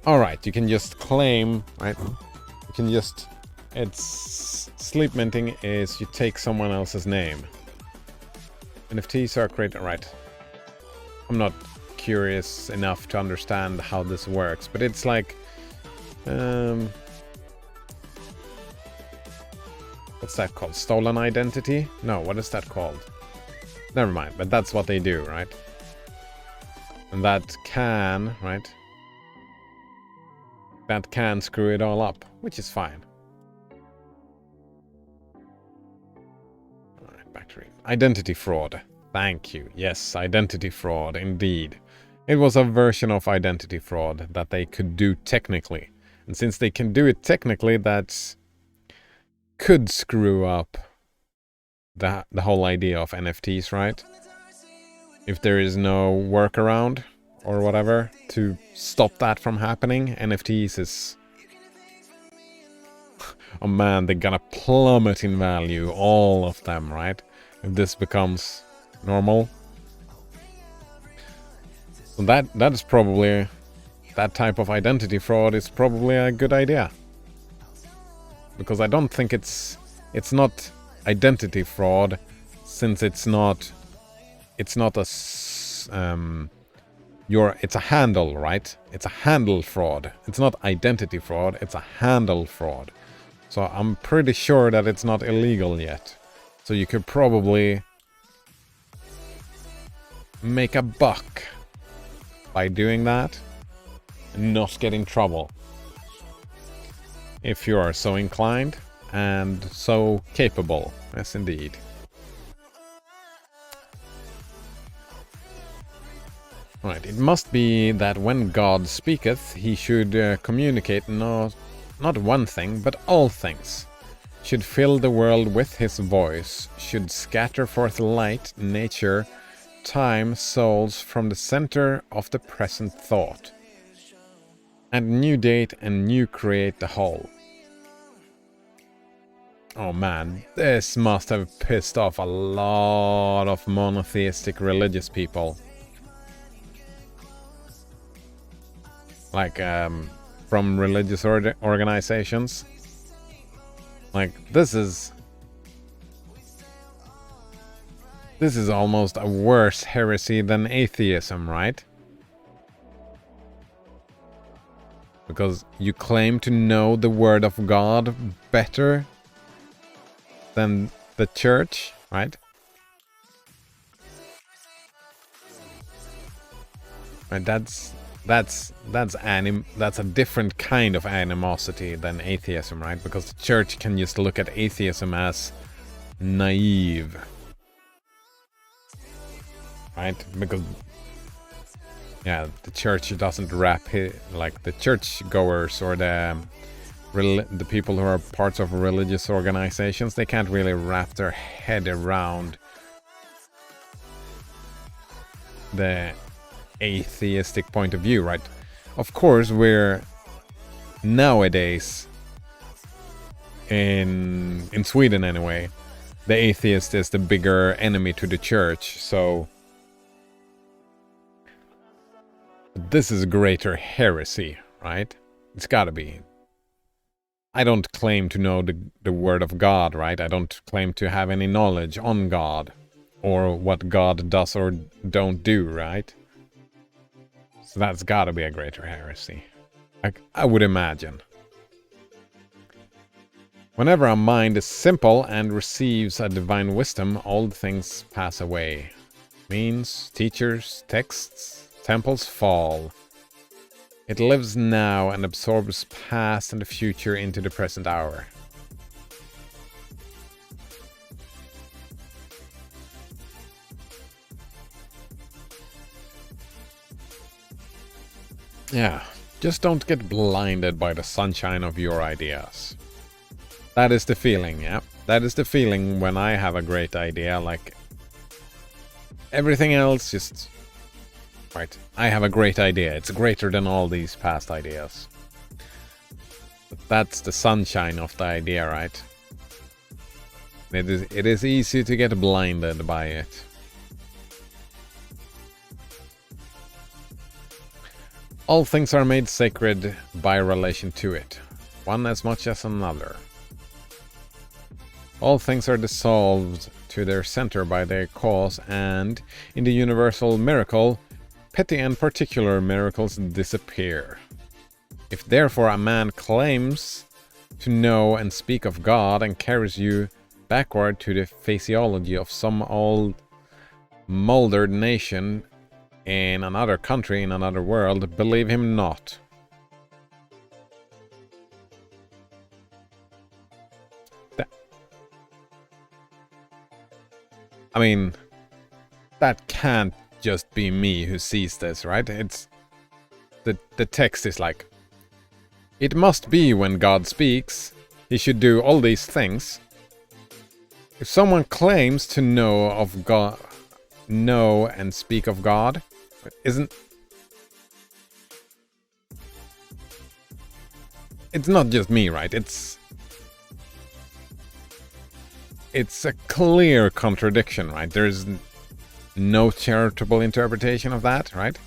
Alright, you can just claim, right? You can just... It's sleep minting is you take someone else's name. NFTs are created, right? I'm not curious enough to understand how this works, but it's like what's that called? Stolen identity? No, what is that called? Never mind, but that's what they do, right? And that can, right? That can screw it all up, which is fine. Identity fraud. Thank you. Yes, identity fraud, indeed. It was a version of identity fraud that they could do technically. And since they can do it technically, that could screw up the whole idea of NFTs, right? If there is no workaround or whatever to stop that from happening, NFTs is... Oh man, they're gonna plummet in value, all of them, right? If this becomes normal. So that is probably... That type of identity fraud is probably a good idea. Because I don't think it's not identity fraud, since it's not a it's a handle, right? It's a handle fraud. It's not identity fraud, it's a handle fraud. So I'm pretty sure that it's not illegal yet. So you could probably make a buck by doing that and not get in trouble. If you are so inclined and so capable. Yes, indeed. Right, it must be that when God speaketh, he should communicate not one thing, but all things. should fill the world with his voice, should scatter forth light, nature, time, souls from the center of the present thought, and new date and new create the whole. Oh man, this must have pissed off a lot of monotheistic religious people. Like, from religious organizations. Like, this is almost a worse heresy than atheism, right? Because you claim to know the Word of God better than the church, right? And that's a different kind of animosity than atheism, right? Because the church can just look at atheism as naive, right? Because yeah, the church doesn't like the churchgoers or the people who are parts of religious organizations, they can't really wrap their head around the atheistic point of view, right? Of course, we're nowadays in Sweden anyway, the atheist is the bigger enemy to the church, so this is greater heresy, right? It's gotta be. I don't claim to know the Word of God, right? I don't claim to have any knowledge on God or what God does or don't do, right? So that's gotta be a greater heresy. I would imagine. Whenever a mind is simple and receives a divine wisdom, old things pass away. Means, teachers, texts, temples fall. It lives now and absorbs past and the future into the present hour. Yeah, just don't get blinded by the sunshine of your ideas. That is the feeling, yeah. That is the feeling when I have a great idea, like everything else just... Right, I have a great idea. It's greater than all these past ideas. But that's the sunshine of the idea, right? It is easy to get blinded by it. All things are made sacred by relation to it, one as much as another. All things are dissolved to their center by their cause, and in the universal miracle, petty and particular miracles disappear. If therefore a man claims to know and speak of God and carries you backward to the physiology of some old moldered nation in another country, in another world, believe him not. I mean, that can't just be me who sees this, right? It's the text is like, it must be when God speaks, he should do all these things. If someone claims to know of God, know and speak of God, it's not just me, right? It's a clear contradiction, right? There's no charitable interpretation of that, right?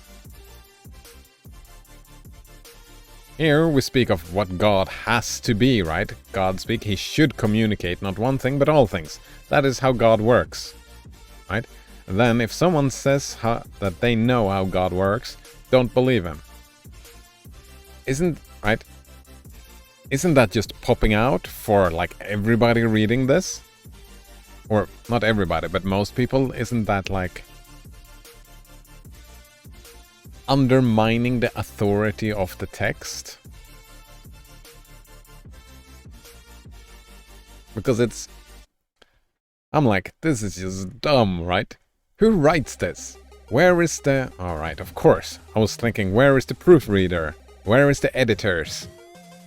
Here we speak of what God has to be, right? God speak, he should communicate not one thing but all things. That is how God works, right? And then if someone says that they know how God works, don't believe him. Isn't that just popping out for like everybody reading this? Or not everybody, but most people? Isn't that like undermining the authority of the text? Because I'm like, this is just dumb, right? Who writes this? Where is the... Alright, of course. I was thinking, where is the proofreader? Where is the editors?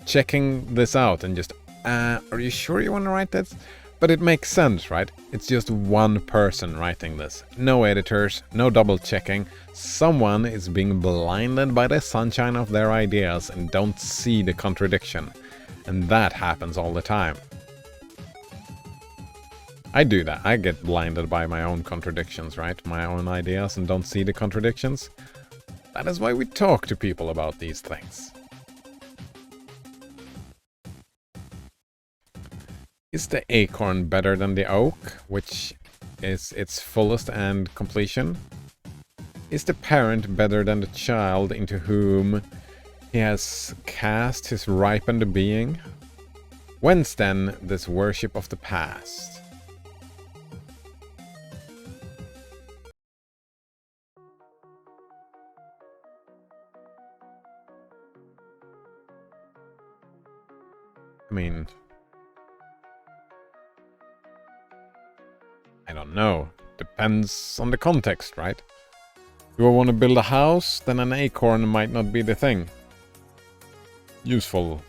Checking this out and just are you sure you want to write this? But it makes sense, right? It's just one person writing this. No editors, no double checking. Someone is being blinded by the sunshine of their ideas and don't see the contradiction. And that happens all the time. I do that. I get blinded by my own contradictions, right? My own ideas and don't see the contradictions. That is why we talk to people about these things. Is the acorn better than the oak, which is its fullest and completion? Is the parent better than the child into whom he has cast his ripened being? Whence then this worship of the past? I mean, I don't know. Depends on the context, right? Do I want to build a house? Then an acorn might not be the thing. Useful.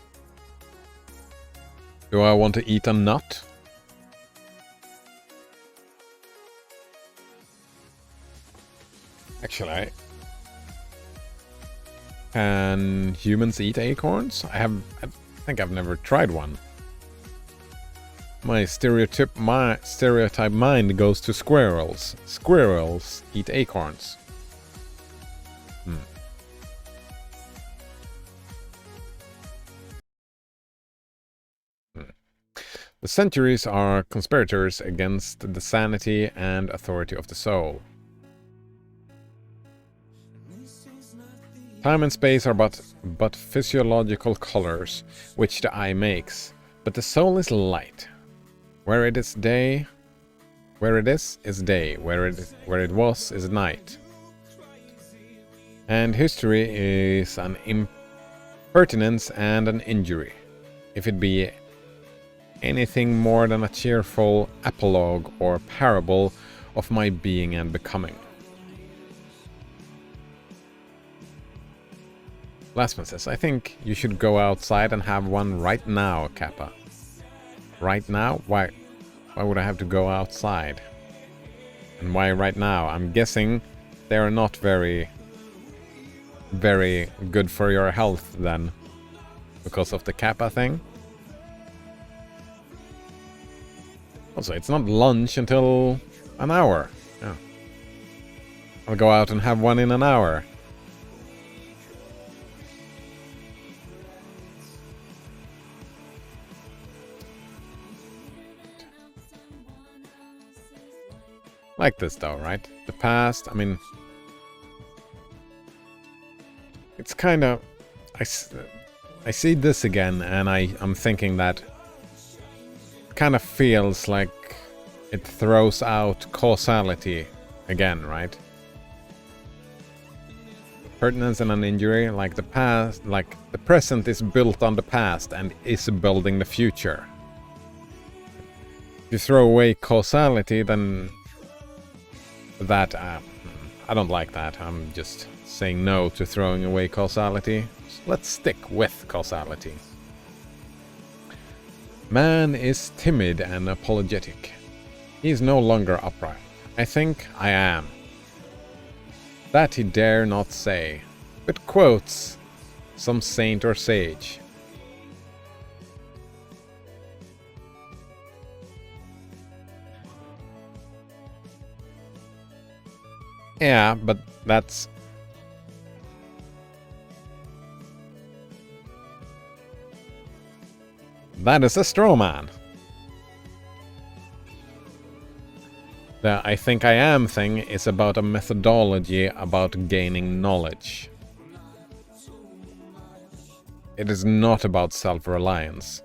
Do I want to eat a nut? Actually, can humans eat acorns? I think I've never tried one. My stereotype mind goes to squirrels. Squirrels eat acorns. The centuries are conspirators against the sanity and authority of the soul. Time and space are but physiological colors which the eye makes, but the soul is light. Where it is day, where it is day. Where it was is night. And history is an impertinence and an injury, if it be anything more than a cheerful apologue or parable of my being and becoming. Lastman says, I think you should go outside and have one right now, Kappa. Right now? Why would I have to go outside? And why right now? I'm guessing they are not very good for your health then, because of the Kappa thing. Also, it's not lunch until an hour. Yeah. I'll go out and have one in an hour. Like this though, right? The past, I mean, it's kind of, I see this again and I'm thinking that it kind of feels like it throws out causality again, right? Pertinence and an injury, like the past, like the present is built on the past and is building the future. If you throw away causality, then that, I don't like that. I'm just saying no to throwing away causality. So let's stick with causality. Man is timid and apologetic. He is no longer upright. I think I am. That he dare not say, but quotes some saint or sage. Yeah, but that is a straw man. The I think I am thing is about a methodology about gaining knowledge. It is not about self-reliance.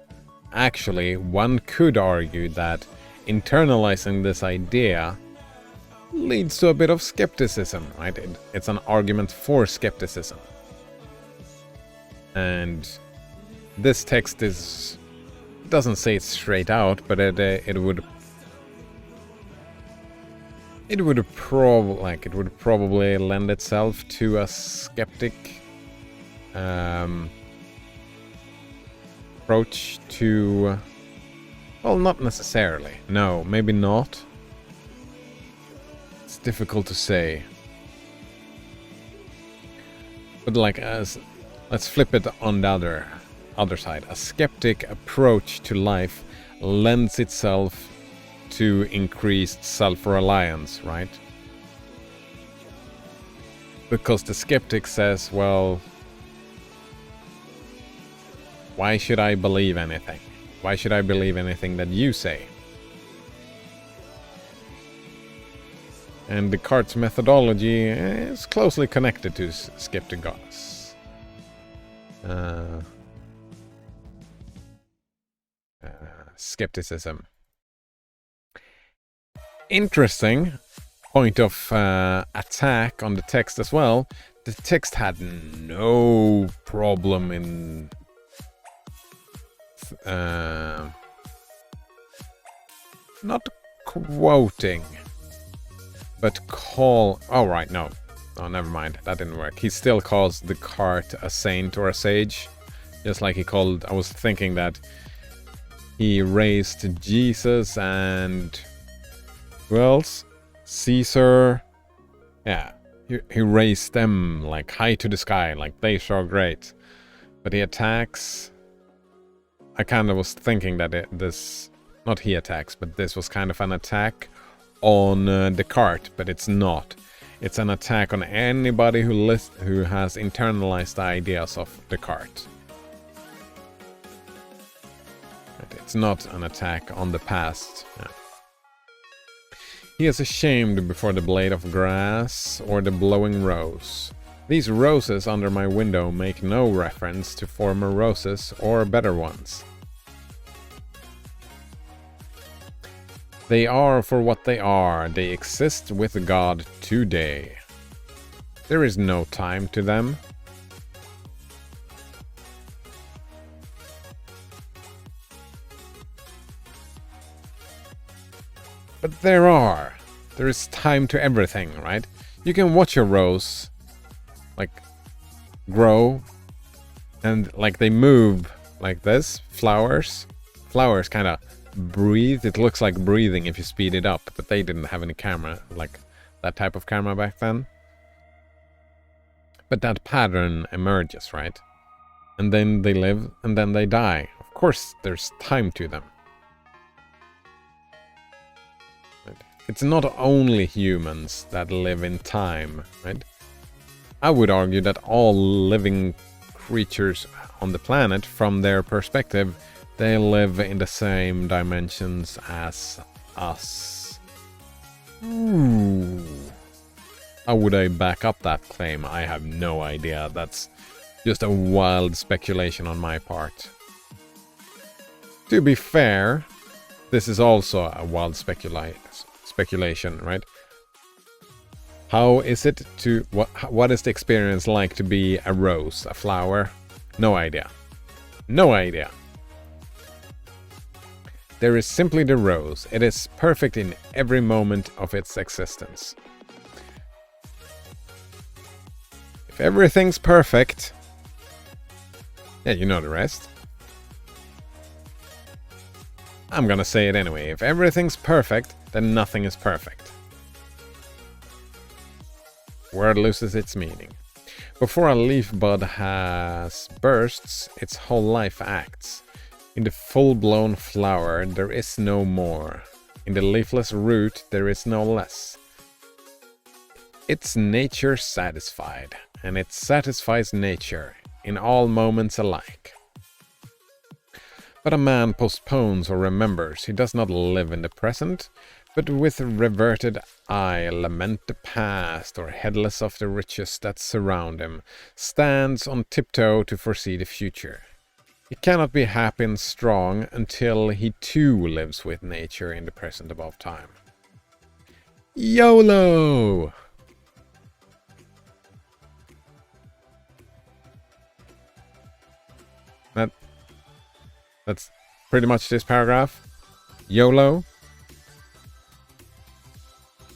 Actually, one could argue that internalizing this idea leads to a bit of skepticism, right? It's an argument for skepticism. And this text doesn't say it straight out, but it would probably lend itself to a skeptic approach to... Well, not necessarily. No, maybe not. It's difficult to say. But like, let's flip it on the other side. A skeptic approach to life lends itself to increased self-reliance, right? Because the skeptic says, well, why should I believe anything? Why should I believe anything that you say? And Descartes' methodology is closely connected to skepticism. Interesting point of attack on the text as well. The text had no problem in not quoting, but oh right, no, never mind, that didn't work. He still calls Descartes a saint or a sage, just like he called, I was thinking that he raised Jesus and who else? Caesar. Yeah, he raised them like high to the sky, like they so great. But he attacks. I kind of was thinking that not he attacks, but this was kind of an attack on Descartes, but it's not. It's an attack on anybody who has internalized the ideas of Descartes. But it's not an attack on the past. Yeah. He is ashamed before the blade of grass or the blowing rose. These roses under my window make no reference to former roses or better ones. They are for what they are. They exist with God today. There is no time to them. But there is time to everything, right? You can watch a rose like grow and like they move like this. Flowers kind of breathe. It looks like breathing if you speed it up, but they didn't have any camera, like that type of camera back then. But that pattern emerges, right? And then they live and then they die. Of course there's time to them. It's not only humans that live in time, right? I would argue that all living creatures on the planet, from their perspective, they live in the same dimensions as us. Ooh. How would I back up that claim? I have no idea. That's just a wild speculation on my part. To be fair, this is also a wild speculation, right? How is it to... What is the experience like to be a rose, a flower? No idea. No idea. There is simply the rose. It is perfect in every moment of its existence. If everything's perfect... Yeah, you know the rest. I'm gonna say it anyway. If everything's perfect, then nothing is perfect. Word loses its meaning. Before a leaf bud has bursts, its whole life acts. In the full-blown flower, there is no more. In the leafless root, there is no less. It's nature satisfied, and it satisfies nature in all moments alike. But a man postpones or remembers. He does not live in the present, but with reverted eye lament the past, or heedless of the riches that surround him, stands on tiptoe to foresee the future. He cannot be happy and strong until he too lives with nature in the present above time. YOLO! That's pretty much this paragraph. YOLO.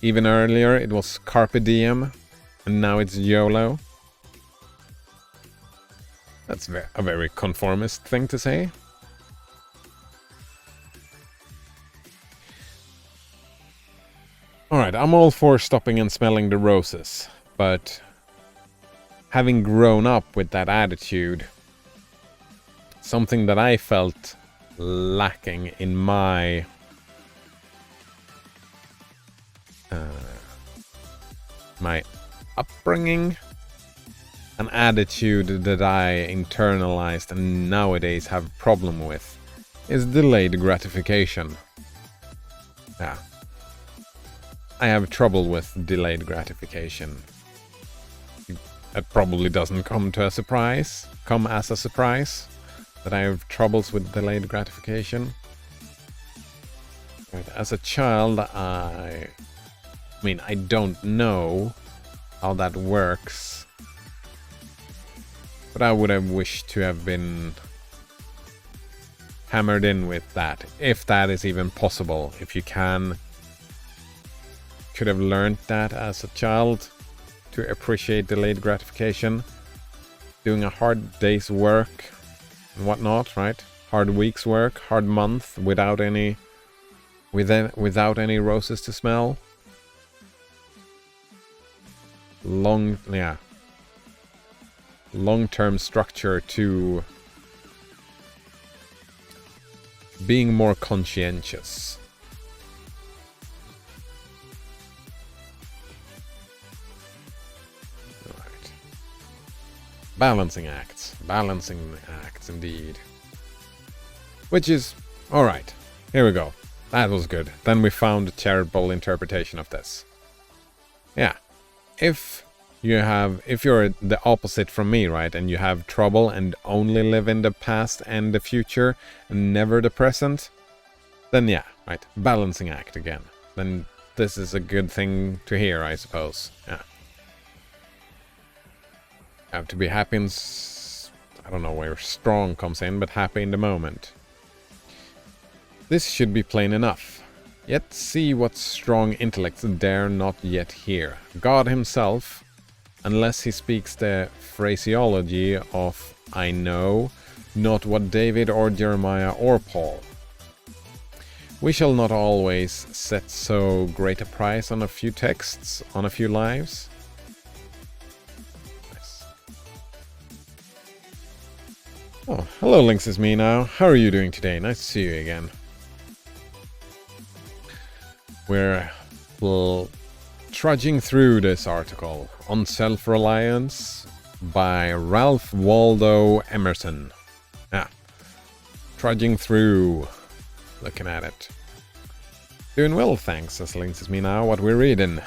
Even earlier it was Carpe Diem, and now it's YOLO. That's a very conformist thing to say. Alright, I'm all for stopping and smelling the roses, but having grown up with that attitude, something that I felt lacking in my my upbringing, an attitude that I internalized and nowadays have a problem with, is delayed gratification. Yeah. I have trouble with delayed gratification. It probably doesn't come as a surprise that I have troubles with delayed gratification. But as a child, I mean, I don't know how that works, but I would have wished to have been hammered in with that, if that is even possible. If you could have learned that as a child, to appreciate delayed gratification, doing a hard day's work and whatnot, right? Hard week's work, hard month, without any roses to smell. Long-term structure to being more conscientious. Right. Balancing acts indeed. Which is alright. Here we go. That was good. Then we found a charitable interpretation of this. Yeah. If you're the opposite from me, right, and you have trouble and only live in the past and the future and never the present, then yeah, right, balancing act again. Then this is a good thing to hear, I suppose. Yeah. Have to be happy and I don't know where strong comes in, but happy in the moment. This should be plain enough. Yet see what strong intellects dare not yet hear. God himself, unless he speaks the phraseology of I know, not what David or Jeremiah or Paul. We shall not always set so great a price on a few texts, on a few lives. Nice. Oh, hello Lynx, it's me now. How are you doing today? Nice to see you again. We're trudging through this article on self-reliance by Ralph Waldo Emerson. Yeah, trudging through, looking at it. Doing well, thanks, says Lynx me now, what we're reading.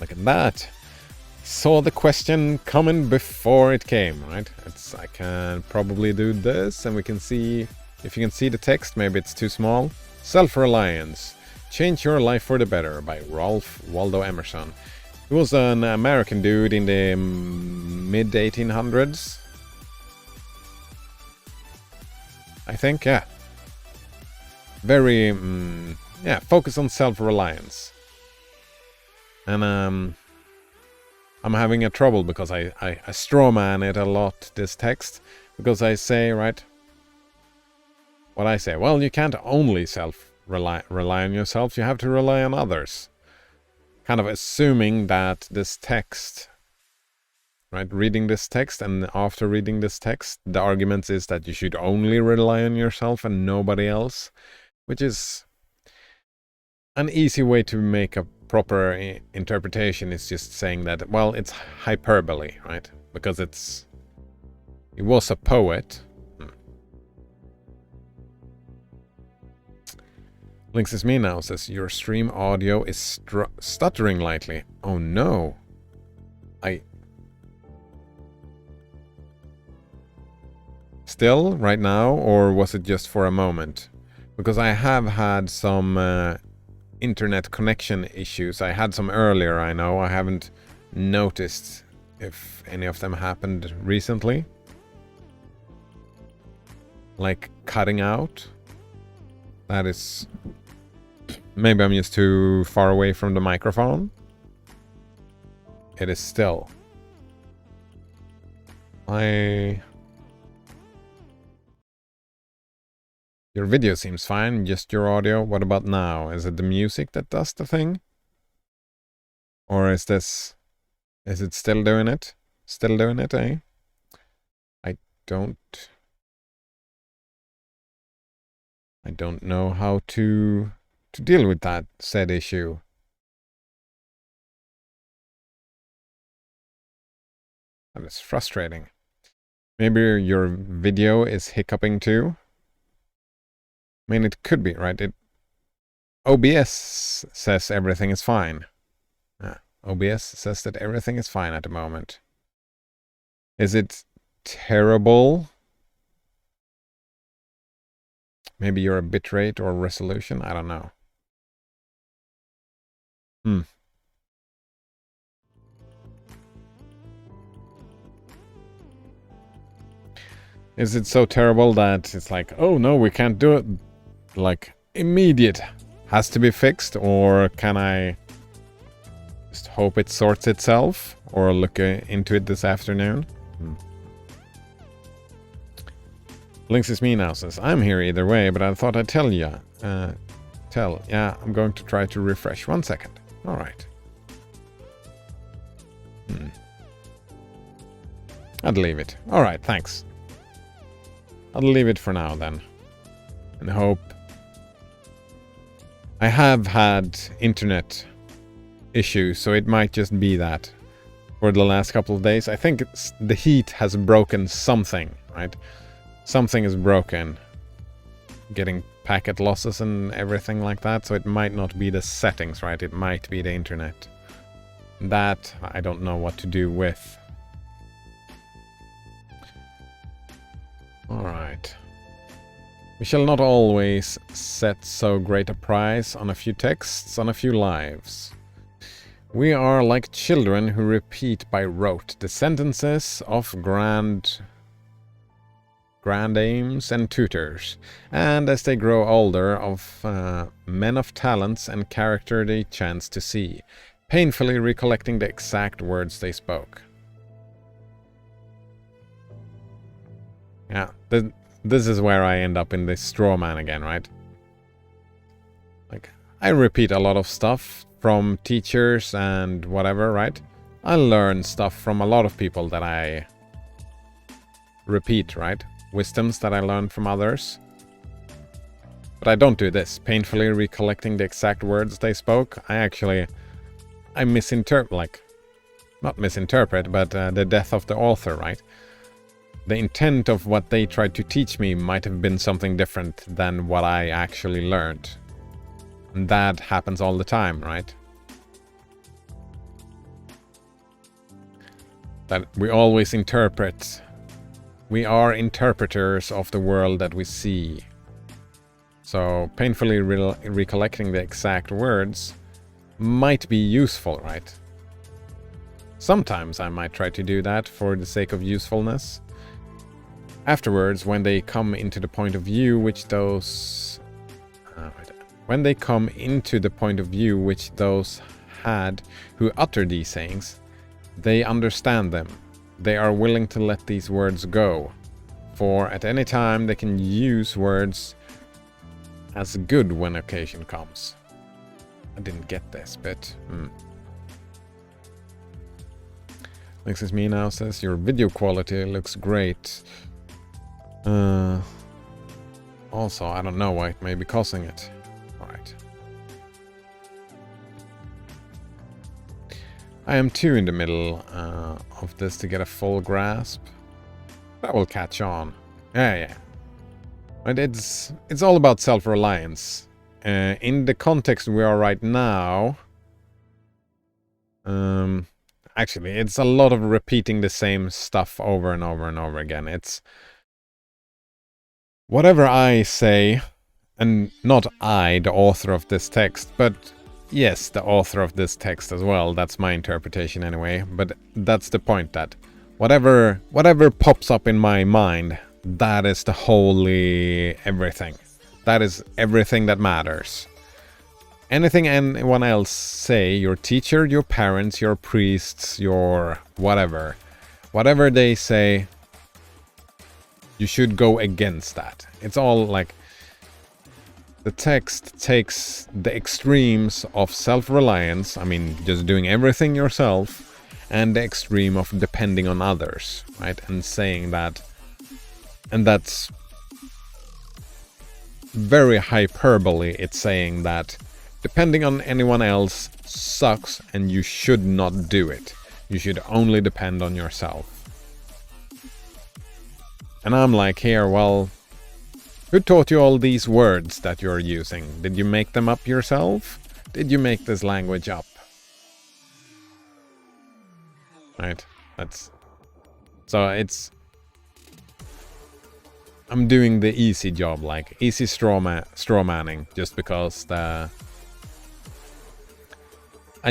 Look at that. Saw the question coming before it came, right? I can probably do this, and we can see, if you can see the text, maybe it's too small. Self-reliance. Change Your Life for the Better by Ralph Waldo Emerson. He was an American dude in the mid-1800s. I think, yeah. Very, focus on self-reliance. And I'm having a trouble because I strawman it a lot, this text. Because I say, right, what I say, well, you can't only rely on yourself, you have to rely on others. Kind of assuming that this text, right, reading this text, and after reading this text, the argument is that you should only rely on yourself and nobody else, which is an easy way to make a proper interpretation. Is just saying that, well, it's hyperbole, right? Because he was a poet. Lynx is me now, says, your stream audio is stuttering lightly. Oh no. Still, right now, or was it just for a moment? Because I have had some internet connection issues. I had some earlier, I know. I haven't noticed if any of them happened recently. Like cutting out. That is... Maybe I'm just too far away from the microphone. It is still. Your video seems fine, just your audio. What about now? Is it the music that does the thing? Or is it still doing it? Still doing it, eh? I don't know how to deal with that said issue. That is frustrating. Maybe your video is hiccuping too. I mean, it could be, right? OBS says everything is fine. OBS says that everything is fine at the moment. Is it terrible? Maybe your bitrate or resolution? I don't know. Is it so terrible that it's like, oh no, we can't do it, like, immediate, has to be fixed? Or can I just hope it sorts itself? Or look into it this afternoon? Lynx is me now, says, I'm here either way, but I thought I'd tell ya. Yeah, I'm going to try to refresh. 1 second. Alright. I'd leave it. Alright, thanks. I'll leave it for now then. And hope. I have had internet issues, so it might just be that for the last couple of days. I think the heat has broken something, right? Something is broken. Getting packet losses and everything like that, so it might not be the settings, right? It might be the internet. That I don't know what to do with. Alright. We shall not always set so great a price on a few texts, on a few lives. We are like children who repeat by rote the sentences of grandames and tutors, and as they grow older, of men of talents and character they chance to see, painfully recollecting the exact words they spoke. Yeah, this is where I end up in this straw man again, right? Like, I repeat a lot of stuff from teachers and whatever, right? I learn stuff from a lot of people that I repeat, right? Wisdoms that I learned from others. But I don't do this, painfully recollecting the exact words they spoke. I misinterpret, like, not misinterpret, but the death of the author, right? The intent of what they tried to teach me might have been something different than what I actually learned. And that happens all the time, right? That we always interpret. We are interpreters of the world that we see. So painfully recollecting the exact words might be useful, right? Sometimes I might try to do that for the sake of usefulness. Afterwards, when they come into the point of view which those had who utter these sayings, they understand them. They are willing to let these words go, for at any time they can use words as good when occasion comes. I didn't get this bit. Lynx is me now, says, your video quality looks great. Also, I don't know why it may be causing it. Alright. I am too in the middle of this to get a full grasp. That will catch on. Yeah. But it's all about self-reliance. In the context we are right now, actually, it's a lot of repeating the same stuff over and over and over again. It's whatever I say, and not I, the author of this text, but yes, the author of this text as well. That's my interpretation anyway. But that's the point, that whatever pops up in my mind, that is the holy everything. That is everything that matters. Anything anyone else say, your teacher, your parents, your priests, your whatever they say, you should go against that. It's all like, the text takes the extremes of self-reliance, I mean, just doing everything yourself, and the extreme of depending on others, right? And saying that, and that's very hyperbole. It's saying that depending on anyone else sucks and you should not do it. You should only depend on yourself. And I'm like, here, well, who taught you all these words that you're using? Did you make them up yourself? Did you make this language up? Right? I'm doing the easy job, like easy straw manning, just because I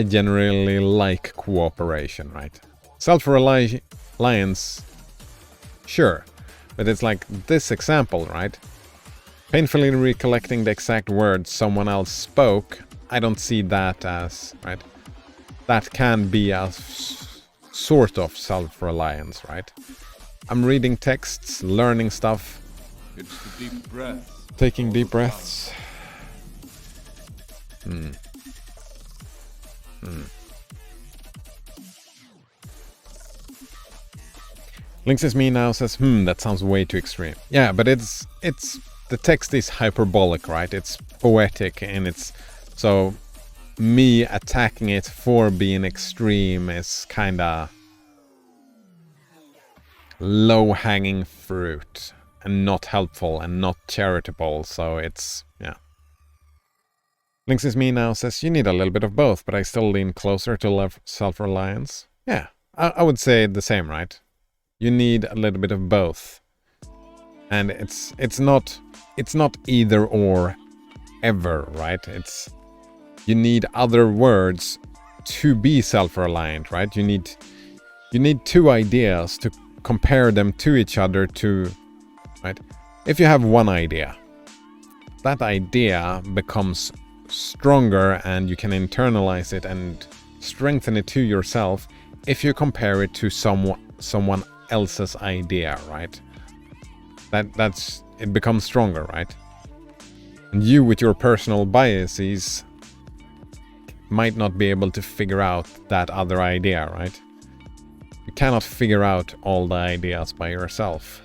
generally like cooperation, right? Self-reliance, sure, but it's like this example, right? Painfully recollecting the exact words someone else spoke, I don't see that as, right? That can be a sort of self-reliance, right? I'm reading texts, learning stuff. It's the deep breath. Taking deep breaths. Links is me now says, that sounds way too extreme. Yeah, but it's the text is hyperbolic, right? It's poetic, and it's so me attacking it for being extreme is kinda low-hanging fruit and not helpful and not charitable, so it's, yeah. Links is me now says, you need a little bit of both, but I still lean closer to self-reliance. Yeah, I would say the same, right? You need a little bit of both. And it's not either or ever, right? You need other words to be self-reliant, right? You need two ideas to compare them to each other to, right? If you have one idea, that idea becomes stronger and you can internalize it and strengthen it to yourself if you compare it to someone else's idea, right? It becomes stronger, right? And you with your personal biases might not be able to figure out that other idea, right? You cannot figure out all the ideas by yourself.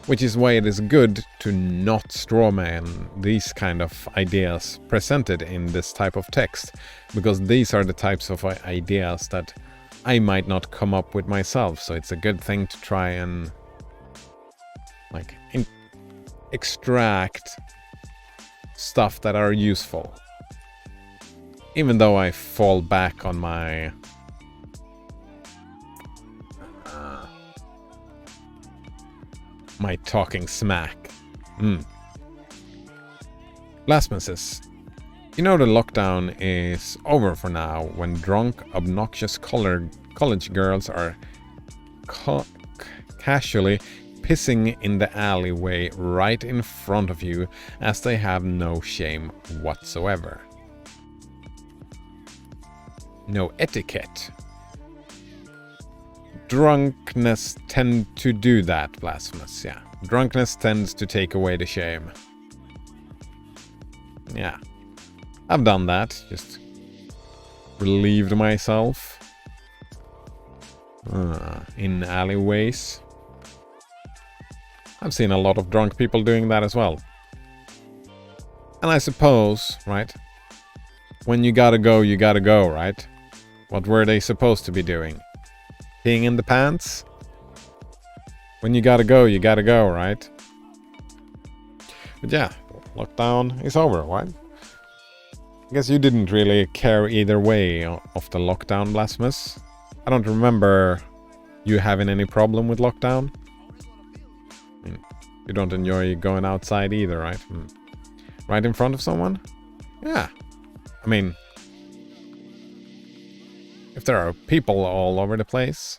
Which is why it is good to not strawman these kind of ideas presented in this type of text, because these are the types of ideas that I might not come up with myself, so it's a good thing to try and extract stuff that are useful. Even though I fall back on my talking smack. Lastman says, you know the lockdown is over for now when drunk, obnoxious college girls are casually pissing in the alleyway right in front of you as they have no shame whatsoever. No etiquette. Drunkenness tend to do that, Blasphemous, yeah. Drunkenness tends to take away the shame. Yeah. I've done that, just relieved myself in alleyways. I've seen a lot of drunk people doing that as well. And I suppose, right, when you gotta go, right? What were they supposed to be doing? Peeing in the pants? When you gotta go, right? But yeah, lockdown is over, right? I guess you didn't really care either way of the lockdown, Blasphemous. I don't remember you having any problem with lockdown. I mean, you don't enjoy going outside either, right? Right in front of someone? Yeah. I mean, if there are people all over the place.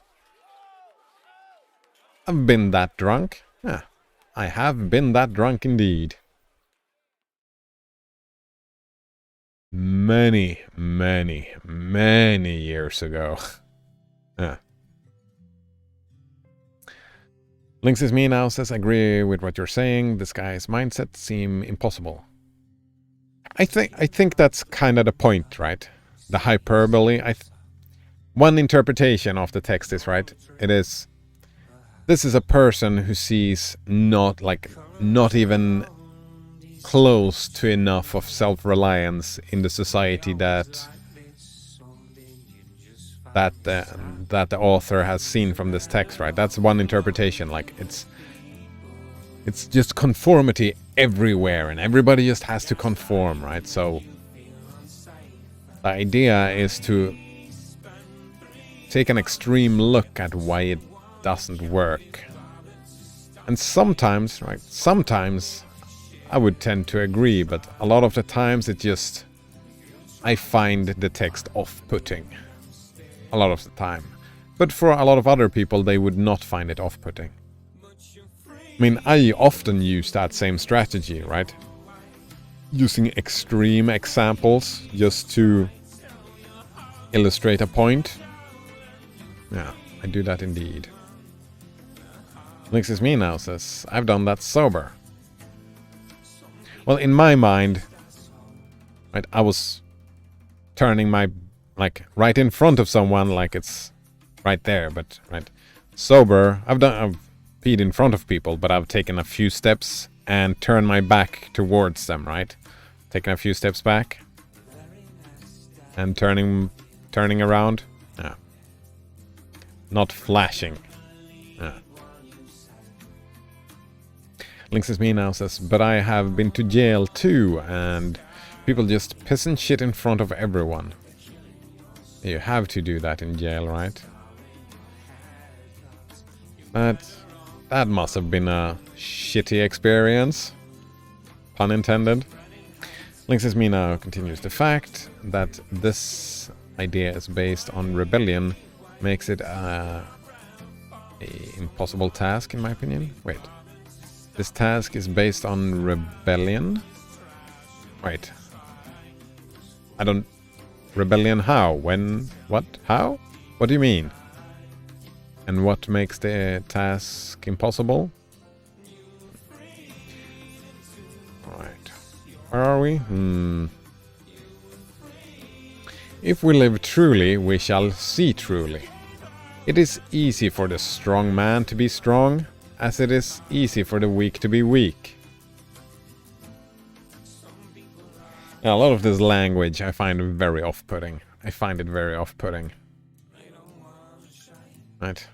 I've been that drunk. Yeah, I have been that drunk indeed. Many, many, many years ago. Yeah. Links is me now says, agree with what you're saying. This guy's mindset seem impossible. I think that's kind of the point, right? The hyperbole. One interpretation of the text is, right, it is, this is a person who sees not even close to enough of self-reliance in the society that the author has seen from this text, right? That's one interpretation. Like it's just conformity everywhere, and everybody just has to conform, right? So the idea is to take an extreme look at why it doesn't work. And sometimes, right? Sometimes I would tend to agree, but a lot of the times I find the text off-putting. A lot of the time. But for a lot of other people, they would not find it off-putting. I mean, I often use that same strategy, right? Using extreme examples just to illustrate a point. Yeah, I do that indeed. Links is me now says, I've done that sober. Well, in my mind, right, I was turning my, right in front of someone, like it's right there, but, right, sober, I've peed in front of people, but I've taken a few steps and turned my back towards them, right? Taking a few steps back and turning around. Yeah. Not flashing. Yeah. Links is me now says, but I have been to jail too, and people just piss and shit in front of everyone. You have to do that in jail, right? That must have been a shitty experience. Pun intended. Links is me now continues. The fact that this idea is based on rebellion makes it a impossible task, in my opinion. Wait. This task is based on rebellion? Wait. Rebellion how? When? What? How? What do you mean? And what makes the task impossible? Alright. Where are we? If we live truly, we shall see truly. It is easy for the strong man to be strong, as it is easy for the weak to be weak. Yeah, a lot of this language I find very off-putting. I find it very off-putting. Right.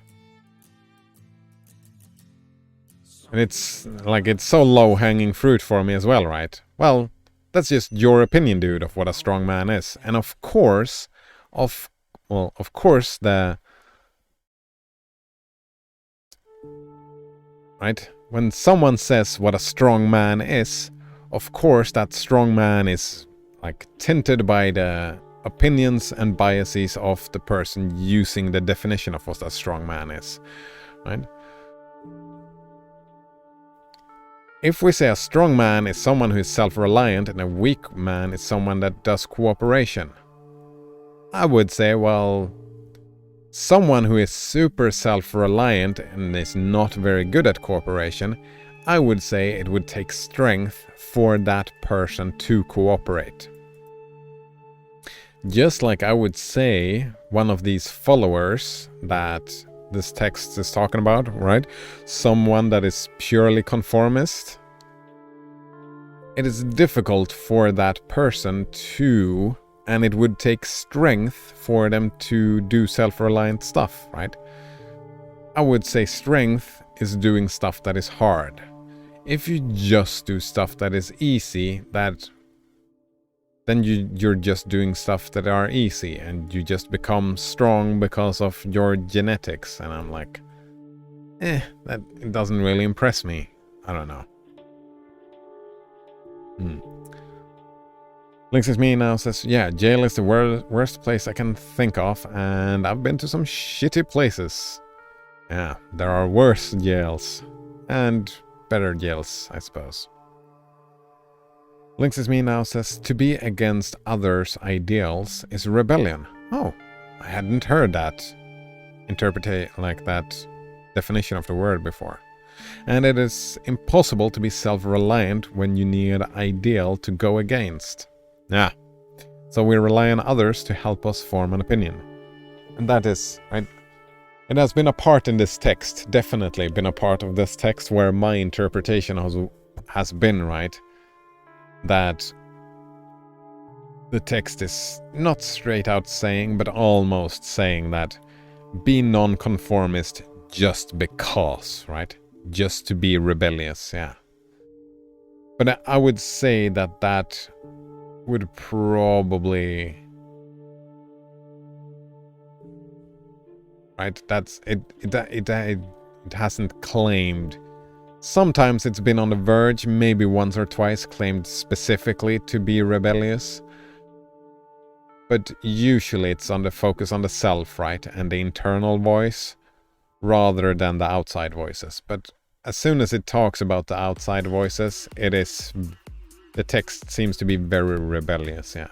And it's so low-hanging fruit for me as well, right? Well, that's just your opinion, dude, of what a strong man is. And of course, right? When someone says what a strong man is, of course that strong man is tinted by the opinions and biases of the person using the definition of what a strong man is, right? If we say a strong man is someone who is self-reliant and a weak man is someone that does cooperation, I would say, well, someone who is super self-reliant and is not very good at cooperation, I would say it would take strength for that person to cooperate. Just like I would say one of these followers that this text is talking about, right? Someone that is purely conformist. It is difficult for that person to, and it would take strength for them to do self-reliant stuff, right? I would say strength is doing stuff that is hard. If you just do stuff that is easy, then you're just doing stuff that are easy, and you just become strong because of your genetics. And I'm like, that it doesn't really impress me. I don't know. Links is me now says, yeah, jail is the worst place I can think of, and I've been to some shitty places. Yeah, there are worse jails. And better jails, I suppose. Links is me now says, to be against others' ideals is rebellion. Oh, I hadn't heard that that definition of the word before. And it is impossible to be self-reliant when you need an ideal to go against. Yeah. So we rely on others to help us form an opinion. And that is, right? It has been a part in this text, definitely been a part of this text where my interpretation has been, right, that the text is not straight out saying, but almost saying that be non-conformist just because, right? Just to be rebellious, yeah. But I would say that would probably... Right? That's it. It hasn't claimed. Sometimes it's been on the verge, maybe once or twice claimed specifically to be rebellious. But usually it's on the focus on the self, right? And the internal voice rather than the outside voices. But as soon as it talks about the outside voices, the text seems to be very rebellious, yeah.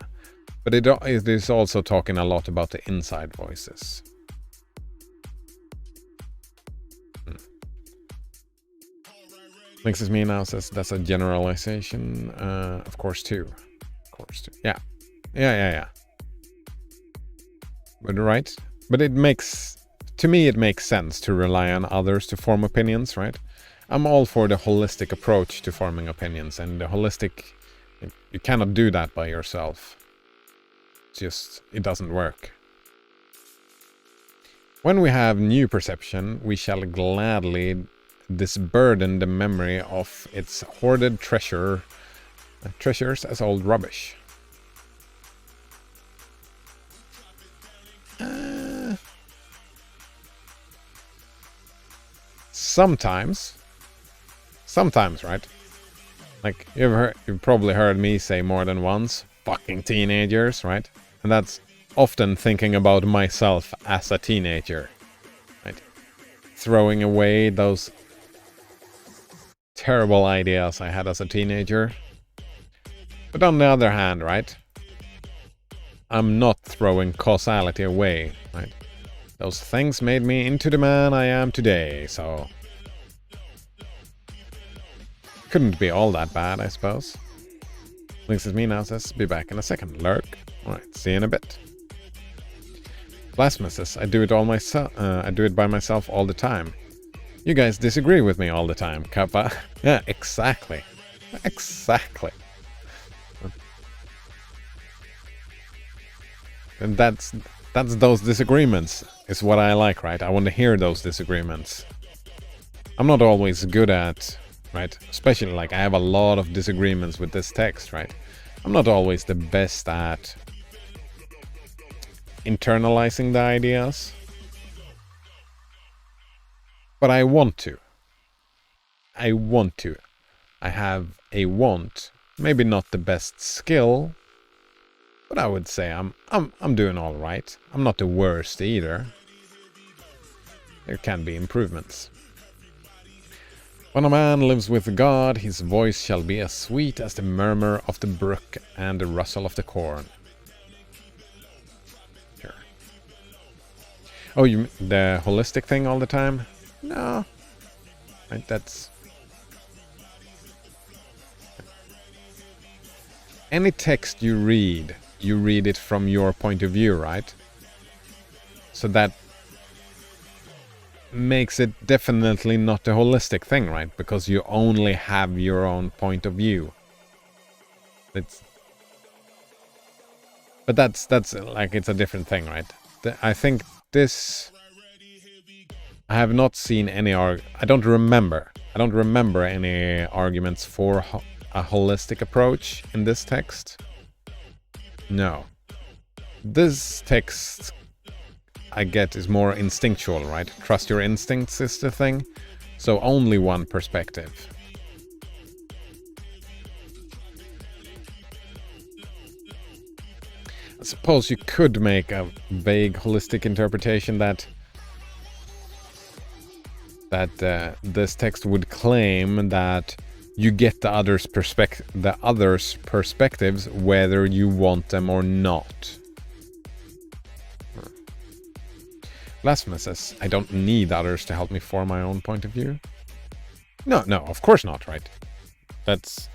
But it is also talking a lot about the inside voices. Thinks it's me now says that's a generalization. Of course too. Yeah. But right. But it makes sense to rely on others to form opinions, right? I'm all for the holistic approach to forming opinions, and the holistic, you cannot do that by yourself. It doesn't work. When we have new perception, we shall gladly disburden the memory of its hoarded treasures as old rubbish. Sometimes, right? Like you've probably heard me say more than once, fucking teenagers, right? And that's often thinking about myself as a teenager, right? Throwing away those terrible ideas I had as a teenager. But on the other hand, right, I'm not throwing causality away, right? Those things made me into the man I am today, so couldn't be all that bad, I suppose. Links is me now says, be back in a second, lurk. Alright, see you in a bit. Blasphemous says, I do it by myself all the time. You guys disagree with me all the time, Kappa. Yeah, exactly. Exactly. And that's those disagreements is what I like, right? I want to hear those disagreements. I'm not always good at, right? Especially like I have a lot of disagreements with this text, right? I'm not always the best at internalizing the ideas. But I want to. I have a want. Maybe not the best skill, but I would say I'm doing all right. I'm not the worst either. There can be improvements. When a man lives with God, his voice shall be as sweet as the murmur of the brook and the rustle of the corn. Sure. Oh, you the holistic thing all the time? No. Right, that's... Any text you read it from your point of view, right? So that makes it definitely not a holistic thing, right? Because you only have your own point of view. But that's like, it's a different thing, right? I think this... I have not seen any I don't remember any arguments for a holistic approach in this text. No. This text, I get, is more instinctual, right? Trust your instincts is the thing. So only one perspective. I suppose you could make a vague holistic interpretation that this text would claim that you get the other's perspectives whether you want them or not. Blasphemous says, I don't need others to help me form my own point of view. No, of course not, right? That's,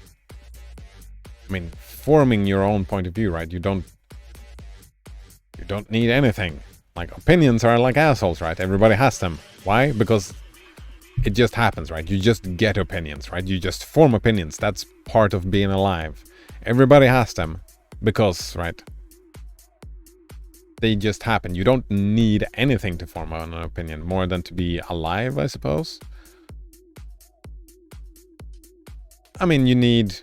I mean, forming your own point of view, right? You don't need anything. Like, opinions are like assholes, right? Everybody has them. Why? Because it just happens, right? You just get opinions, right? You just form opinions. That's part of being alive. Everybody has them because, right? They just happen. You don't need anything to form an opinion more than to be alive, I suppose. I mean, you need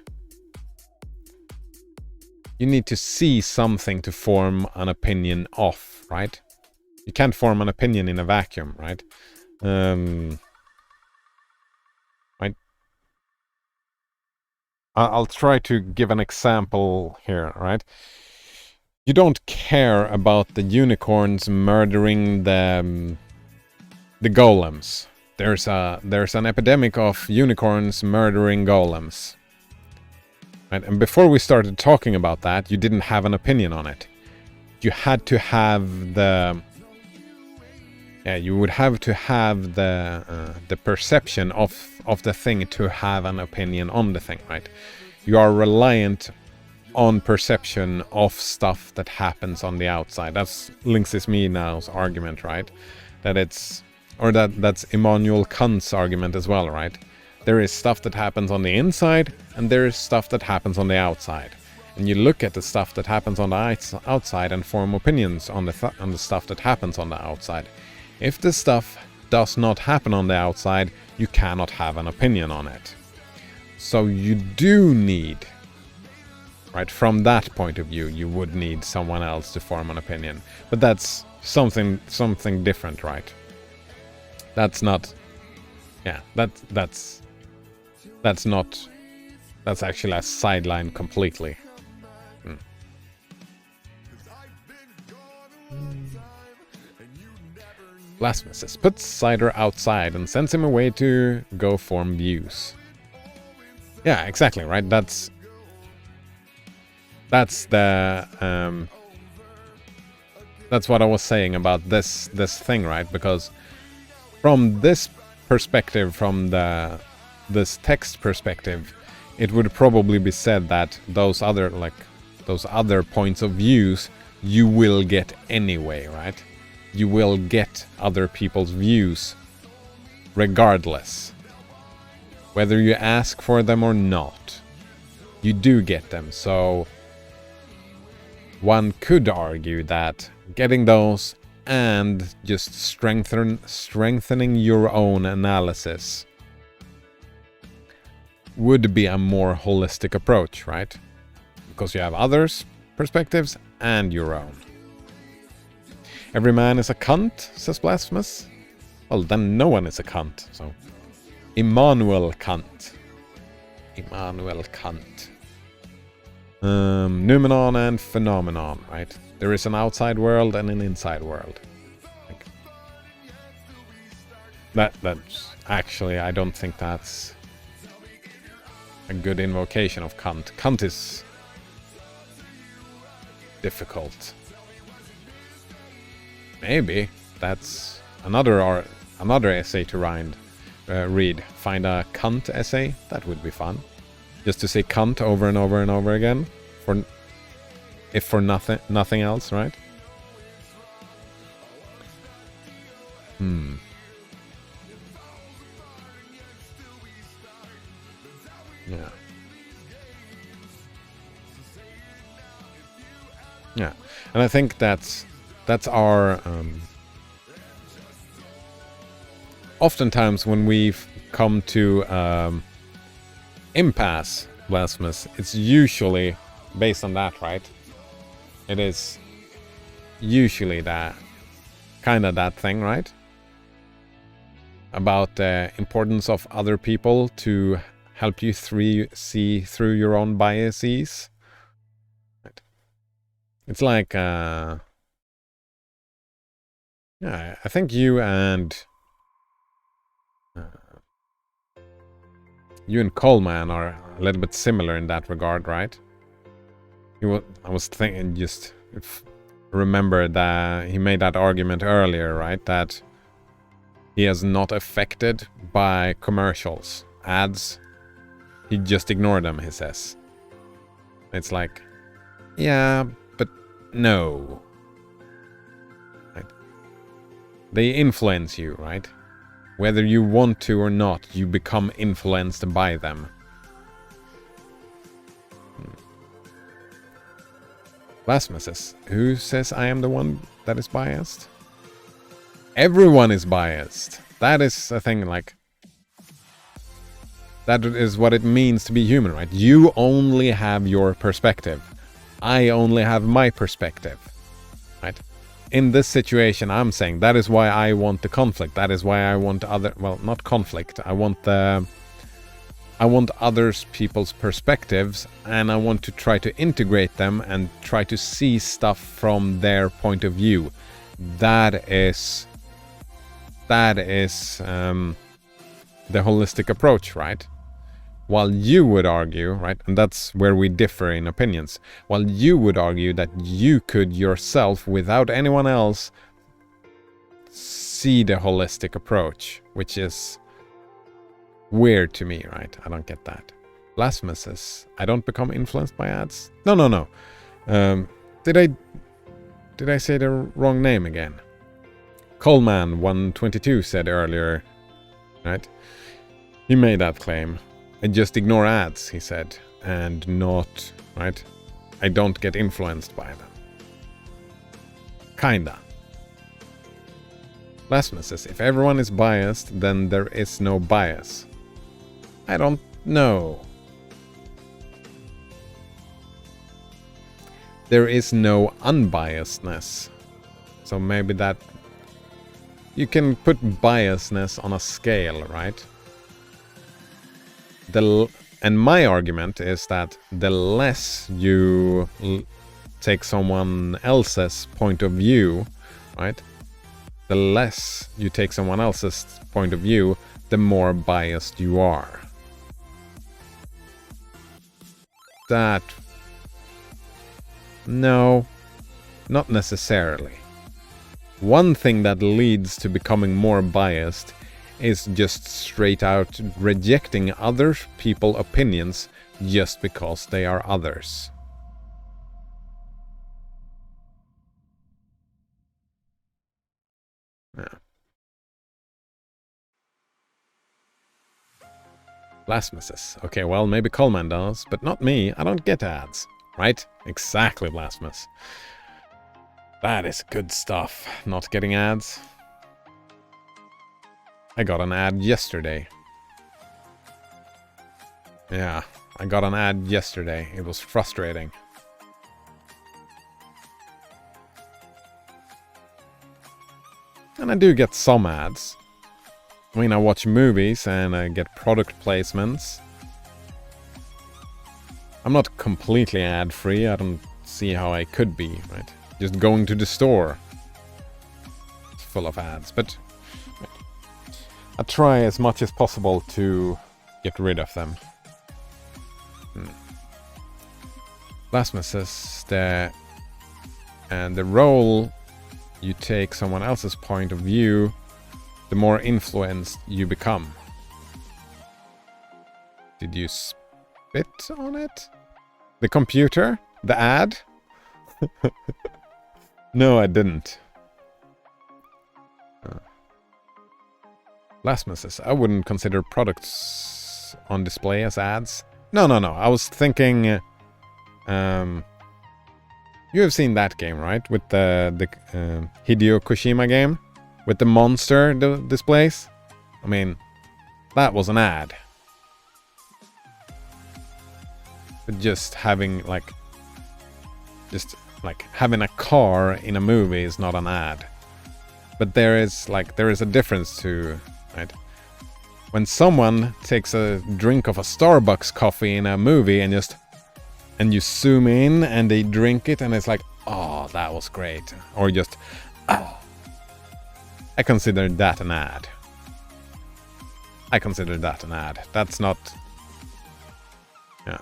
to see something to form an opinion of, right? You can't form an opinion in a vacuum, right? Right. I'll try to give an example here, right? You don't care about the unicorns murdering the golems. There's an epidemic of unicorns murdering golems. Right? And before we started talking about that, you didn't have an opinion on it. You had to have the... Yeah, you would have to have the perception of the thing to have an opinion on the thing, right? You are reliant on perception of stuff that happens on the outside. That's Linksys Now's argument, right? That's Immanuel Kant's argument as well, right? There is stuff that happens on the inside, and there is stuff that happens on the outside. And you look at the stuff that happens on the outside and form opinions on the stuff that happens on the outside. If the stuff does not happen on the outside, you cannot have an opinion on it. So you do need, right, from that point of view, you would need someone else to form an opinion. But that's something different, right? That's not, yeah, that's actually a sideline completely. Blasphemous puts Cider outside and sends him away to go form views. Yeah, exactly, right? That's the that's what I was saying about this thing, right? Because from this perspective, from this text perspective, it would probably be said that those other points of views you will get anyway, right? You will get other people's views regardless. Whether you ask for them or not, you do get them. So one could argue that getting those and just strengthening your own analysis would be a more holistic approach, right? Because you have others' perspectives and your own. Every man is a cunt, says Blasphemous. Well, then no one is a cunt, so... Immanuel Kant. Noumenon and phenomenon, right? There is an outside world and an inside world. That's actually, I don't think that's a good invocation of Kant. Kant is difficult. Maybe that's another essay to read. Find a Kant essay. That would be fun. Just to say Kant over and over and over again, for nothing else, right? Yeah, and I think that's our. Oftentimes, when we've come to impasse, Blasphemous, it's usually based on that, right? It is usually that thing, right? About the importance of other people to help you see through your own biases. Right. It's like, yeah, I think you and Coleman are a little bit similar in that regard, right? I was thinking, just remember that he made that argument earlier, right? That he is not affected by commercials. ads, he just ignored them, he says. It's like, yeah, but no. Right? They influence you, right? Whether you want to or not, you become influenced by them. Blasphemous. Who says I am the one that is biased? Everyone is biased. That is a thing, like... That is what it means to be human, right? You only have your perspective. I only have my perspective, right? In this situation, I'm saying that is why I want the conflict. That is why I want other... Well, not conflict. I want others people's perspectives, and I want to try to integrate them and try to see stuff from their point of view. That is the holistic approach, right? While you would argue, right, and that's where we differ in opinions, while you would argue that you could yourself, without anyone else, see the holistic approach, which is weird to me, right? I don't get that. Blasphemous says, I don't become influenced by ads? No. Did I say the wrong name again? Coleman122 said earlier, right? He made that claim. I just ignore ads, he said, and not, right? I don't get influenced by them. Kinda. Blasphemous says, if everyone is biased, then there is no bias. I don't know. There is no unbiasedness. So maybe that... You can put biasness on a scale, right? And my argument is that the less you take someone else's point of view, right? The less you take someone else's point of view, the more biased you are. That... No, not necessarily. One thing that leads to becoming more biased is just straight out rejecting other people's opinions just because they are others. Yeah. Blasphemous. Okay, well, maybe Coleman does, but not me. I don't get ads. Right? Exactly, Blasphemous. That is good stuff, not getting ads. I got an ad yesterday. Yeah, I got an ad yesterday. It was frustrating. And I do get some ads. I mean, I watch movies and I get product placements. I'm not completely ad-free. I don't see how I could be, right? Just going to the store. It's full of ads, but... I try as much as possible to get rid of them. Blasphemous says the role you take someone else's point of view, the more influenced you become. Did you spit on it? The computer? The ad? No, I didn't. Blasphemous says, I wouldn't consider products on display as ads. No. I was thinking... you have seen that game, right? With the Hideo Kojima game? With the monster displays? I mean, that was an ad. But just having, like... Just, like, having a car in a movie is not an ad. But there is a difference to... Right? When someone takes a drink of a Starbucks coffee in a movie and you zoom in and they drink it and it's like, oh, that was great. Or just, oh. I consider that an ad. That's not... Yeah.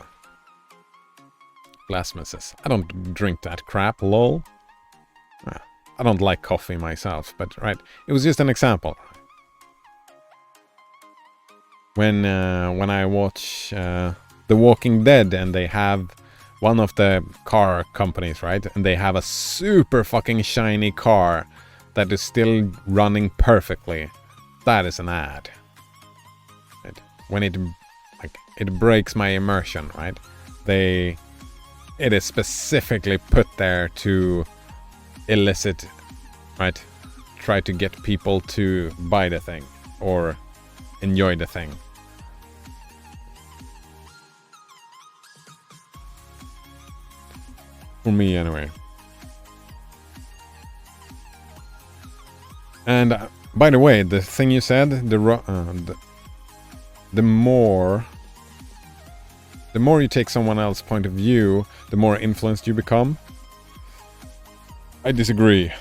Blasphemous says, I don't drink that crap, lol. I don't like coffee myself, but right. It was just an example. when I watch The Walking Dead, and they have one of the car companies, right? And they have a super fucking shiny car that is still running perfectly. That is an ad. Right? When it breaks my immersion, right? It is specifically put there to elicit, right? Try to get people to buy the thing or enjoy the thing. For me, anyway. And by the way, the thing you said, the more you take someone else's point of view, the more influenced you become. I disagree.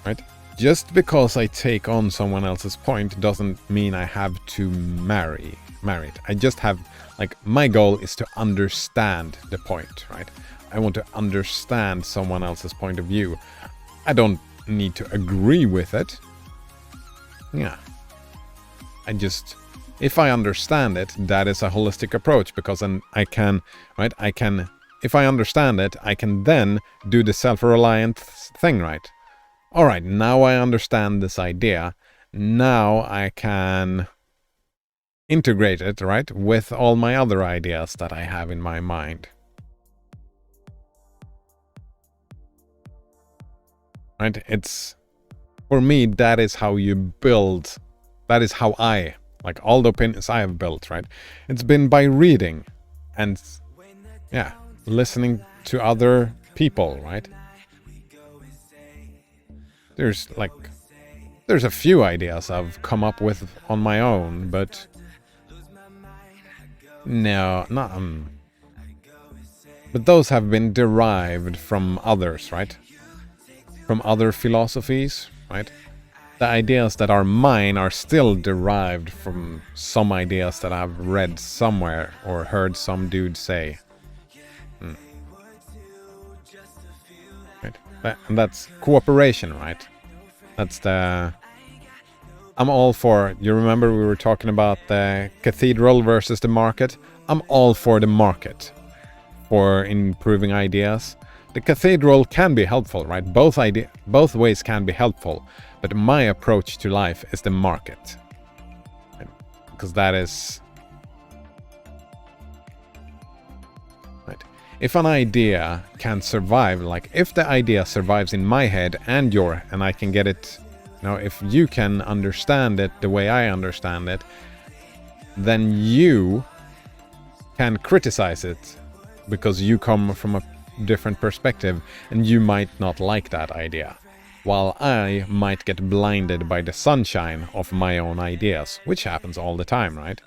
Right? Just because I take on someone else's point doesn't mean I have to marry it. I just have, like, my goal is to understand the point, right? I want to understand someone else's point of view. I don't need to agree with it. Yeah. If I understand it, that is a holistic approach, because then I can, if I understand it, I can then do the self-reliant thing, right? All right, now I understand this idea. Now I can integrate it, right, with all my other ideas that I have in my mind. Right? For me, that is how you build. That is how all the opinions I have built, right? It's been by reading and, yeah, listening to other people, right? There's a few ideas I've come up with on my own, but no, not but those have been derived from others, right? From other philosophies, right? The ideas that are mine are still derived from some ideas that I've read somewhere or heard some dude say. Right? And that's cooperation, right? I'm all for, you remember we were talking about the cathedral versus the market? I'm all for the market for improving ideas. The cathedral can be helpful, right? Both ways can be helpful. But my approach to life is the market. Because that is... Right. If an idea can survive, if the idea survives in my head and I can get it... if you can understand it the way I understand it, then you can criticize it because you come from a different perspective and you might not like that idea. While I might get blinded by the sunshine of my own ideas, which happens all the time, right?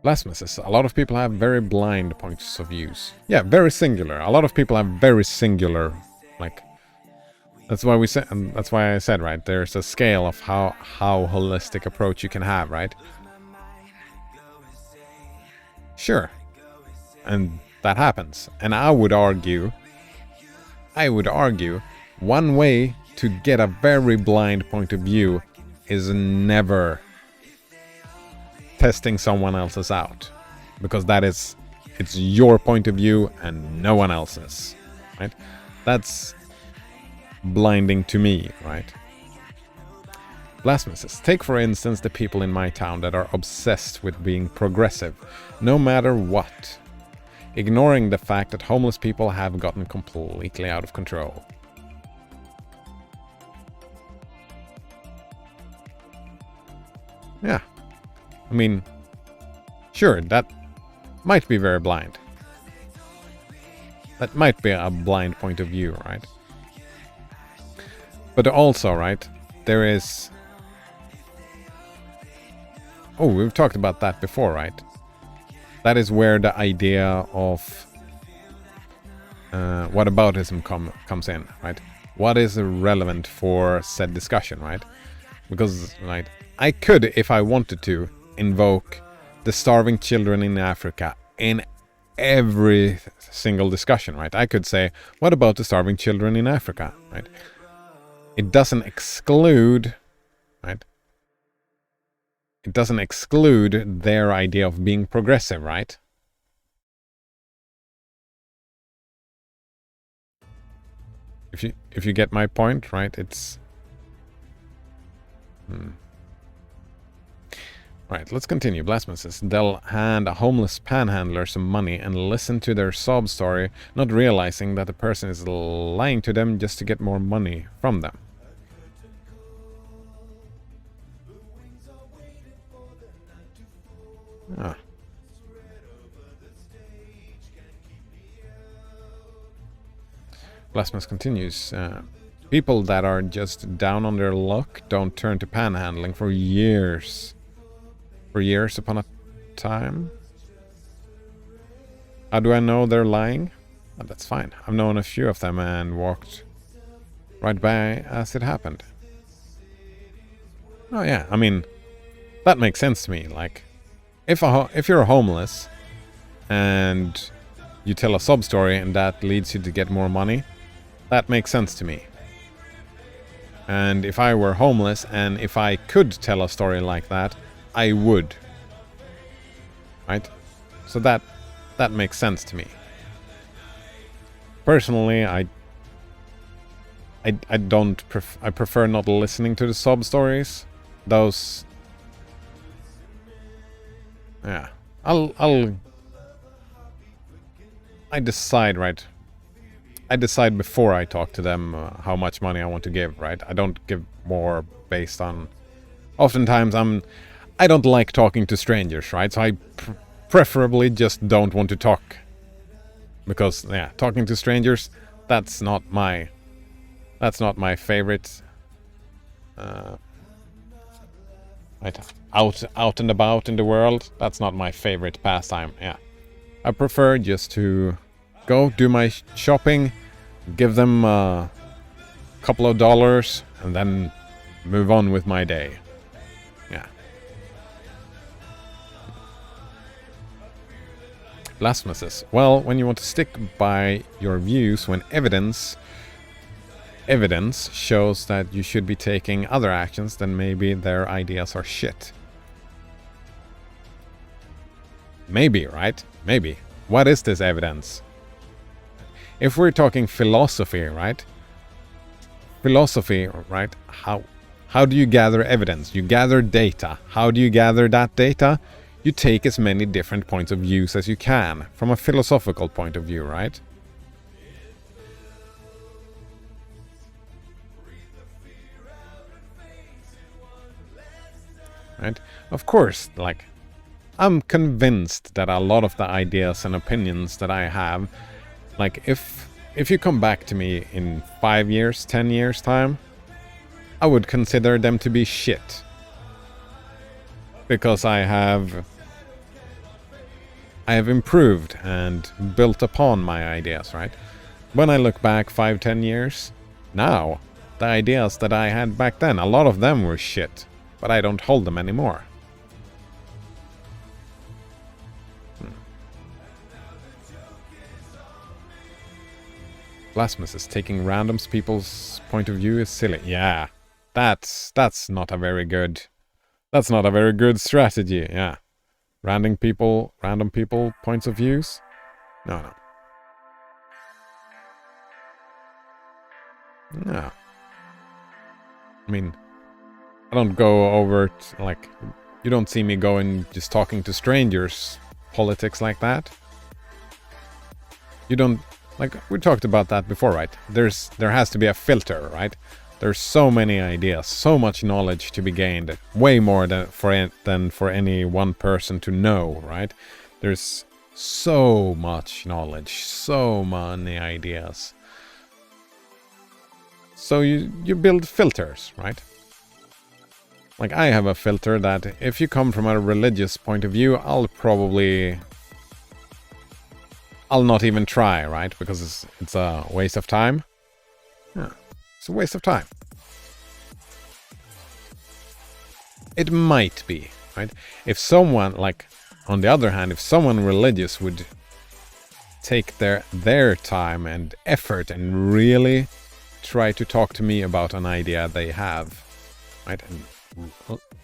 Blasphemous. A lot of people have very blind points of views. Yeah, very singular. A lot of people have very singular, that's why we said, and that's why I said, right? There's a scale of how holistic approach you can have, right? Sure. And that happens. And I would argue, one way to get a very blind point of view is never testing someone else's out. Because it's your point of view and no one else's, right? That's blinding to me, right? Blasphemous. Take for instance the people in my town that are obsessed with being progressive, no matter what, ignoring the fact that homeless people have gotten completely out of control. Yeah. I mean, sure, that might be very blind. That might be a blind point of view, right? But also, right, there is... Oh, we've talked about that before, right? That is where the idea of whataboutism comes in, right? What is relevant for said discussion, right? Because, right, I could, if I wanted to, invoke the starving children in Africa in every single discussion, right? I could say, what about the starving children in Africa, right? It doesn't exclude, right? It doesn't exclude their idea of being progressive, right? If you get my point, right? It's Right, let's continue. Blasphemous says, they'll hand a homeless panhandler some money and listen to their sob story, not realizing that the person is lying to them just to get more money from them. Ah. Blasphemous continues. People that are just down on their luck don't turn to panhandling for years. For years upon a time. How do I know they're lying? Oh, that's fine. I've known a few of them and walked right by as it happened. Oh yeah, I mean, that makes sense to me. Like, if you're homeless and you tell a sob story and that leads you to get more money, that makes sense to me. And if I were homeless and if I could tell a story like that, I would. Right? So that makes sense to me. Personally, I prefer not listening to the sob stories. Those, yeah. I decide, right? I decide before I talk to them how much money I want to give, right? I don't give more based on. Oftentimes I don't like talking to strangers, right? So I preferably just don't want to talk. Because, yeah, talking to strangers, that's not my favorite. Right, out and about in the world, that's not my favorite pastime, yeah. I prefer just to go do my shopping, give them a couple of dollars, and then move on with my day. Yeah. Blasphemous says, well, when you want to stick by your views when evidence shows that you should be taking other actions, then maybe their ideas are shit. Maybe, right? Maybe. What is this evidence? If we're talking philosophy, right? Philosophy, right? How do you gather evidence? You gather data. How do you gather that data? You take as many different points of views as you can, from a philosophical point of view, right? Right? Of course, like, I'm convinced that a lot of the ideas and opinions that I have, like, if you come back to me in 5 years, 10 years time, I would consider them to be shit. Because I have improved and built upon my ideas, right? When I look back 5-10 years, now, the ideas that I had back then, a lot of them were shit, but I don't hold them anymore. Blasphemous is taking random people's point of view is silly. Yeah, that's not a very good. That's not a very good strategy. Yeah, random people points of views. No. I mean, I don't go over like, you don't see me going just talking to strangers politics like that. You don't. Like, we talked about that before, right? There has to be a filter, right? There's so many ideas, so much knowledge to be gained, way more than for any one person to know, right? There's so much knowledge, so many ideas. So you build filters, right? Like, I have a filter that if you come from a religious point of view, I'll not even try, right? Because it's a waste of time. Yeah, it's a waste of time. It might be, right? If someone, like, on the other hand, if someone religious would take their time and effort and really try to talk to me about an idea they have, right? And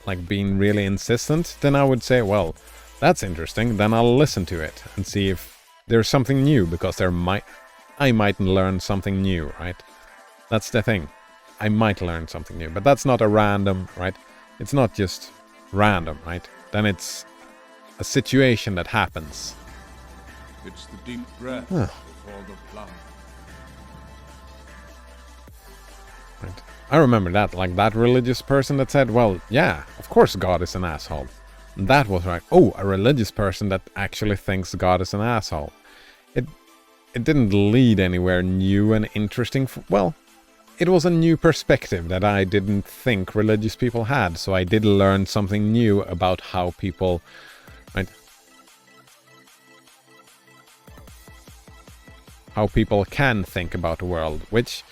like being really insistent, then I would say, well, that's interesting. Then I'll listen to it and see if there's something new, because I might learn something new, right? That's the thing. I might learn something new, but that's not a random, right? It's not just random, right? Then it's a situation that happens. It's the deep breath before the plunge. Right. I remember that, like that religious person that said, well, yeah, of course God is an asshole. And that was right. Oh, a religious person that actually thinks God is an asshole. It didn't lead anywhere new and interesting. Well, it was a new perspective that I didn't think religious people had. So I did learn something new about how people, right? How people can think about the world, which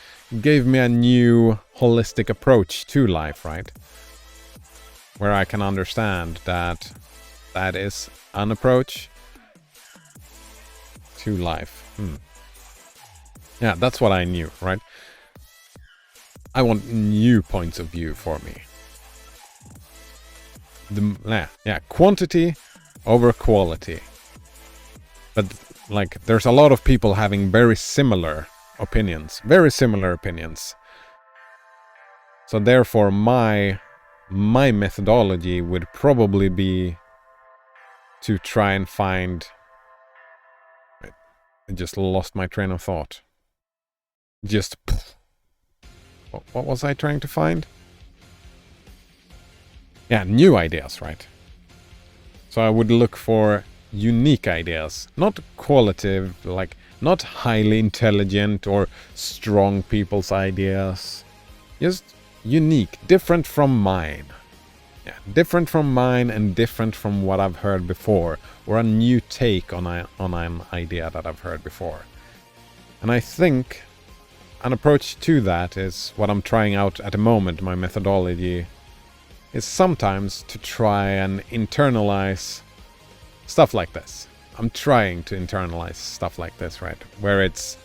gave me a new holistic approach to life, right? Where I can understand that that is an approach to life. Yeah, that's what I knew, right? I want new points of view for me. Quantity over quality. But like, there's a lot of people having very similar opinions. So therefore, my methodology would probably be to try and find... I just lost my train of thought. What was I trying to find? Yeah, new ideas, right? So I would look for unique ideas, not qualitative, like not highly intelligent or strong people's ideas. Just unique, different from mine. Yeah, different from mine and different from what I've heard before, or a new take on an idea that I've heard before. And I think an approach to that is what I'm trying out at the moment. My methodology is sometimes to try and internalize stuff like this. I'm trying to internalize stuff like this, right? Where it's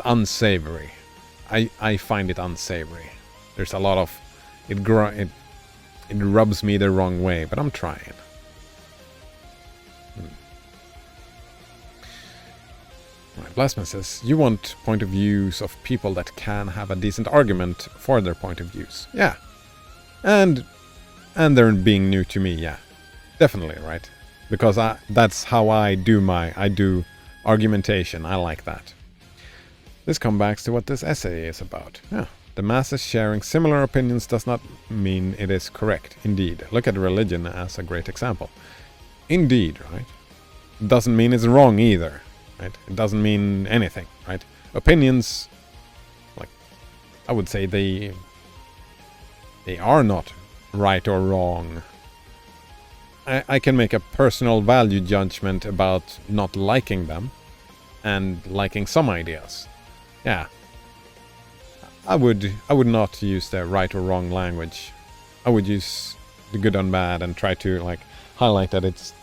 unsavory. I find it unsavory. There's a lot of it rubs me the wrong way, but I'm trying. Right, Blastman says, you want point of views of people that can have a decent argument for their point of views. Yeah. And they're being new to me, yeah. Definitely, right? Because that's how I do argumentation. I like that. This comes back to what this essay is about. Yeah. The masses sharing similar opinions does not mean it is correct. Indeed. Look at religion as a great example. Indeed, right? It doesn't mean it's wrong either, right? It doesn't mean anything, right? Opinions, like, I would say they are not right or wrong. I can make a personal value judgment about not liking them and liking some ideas. Yeah. I would not use the right or wrong language. I would use the good and bad and try to like highlight that it's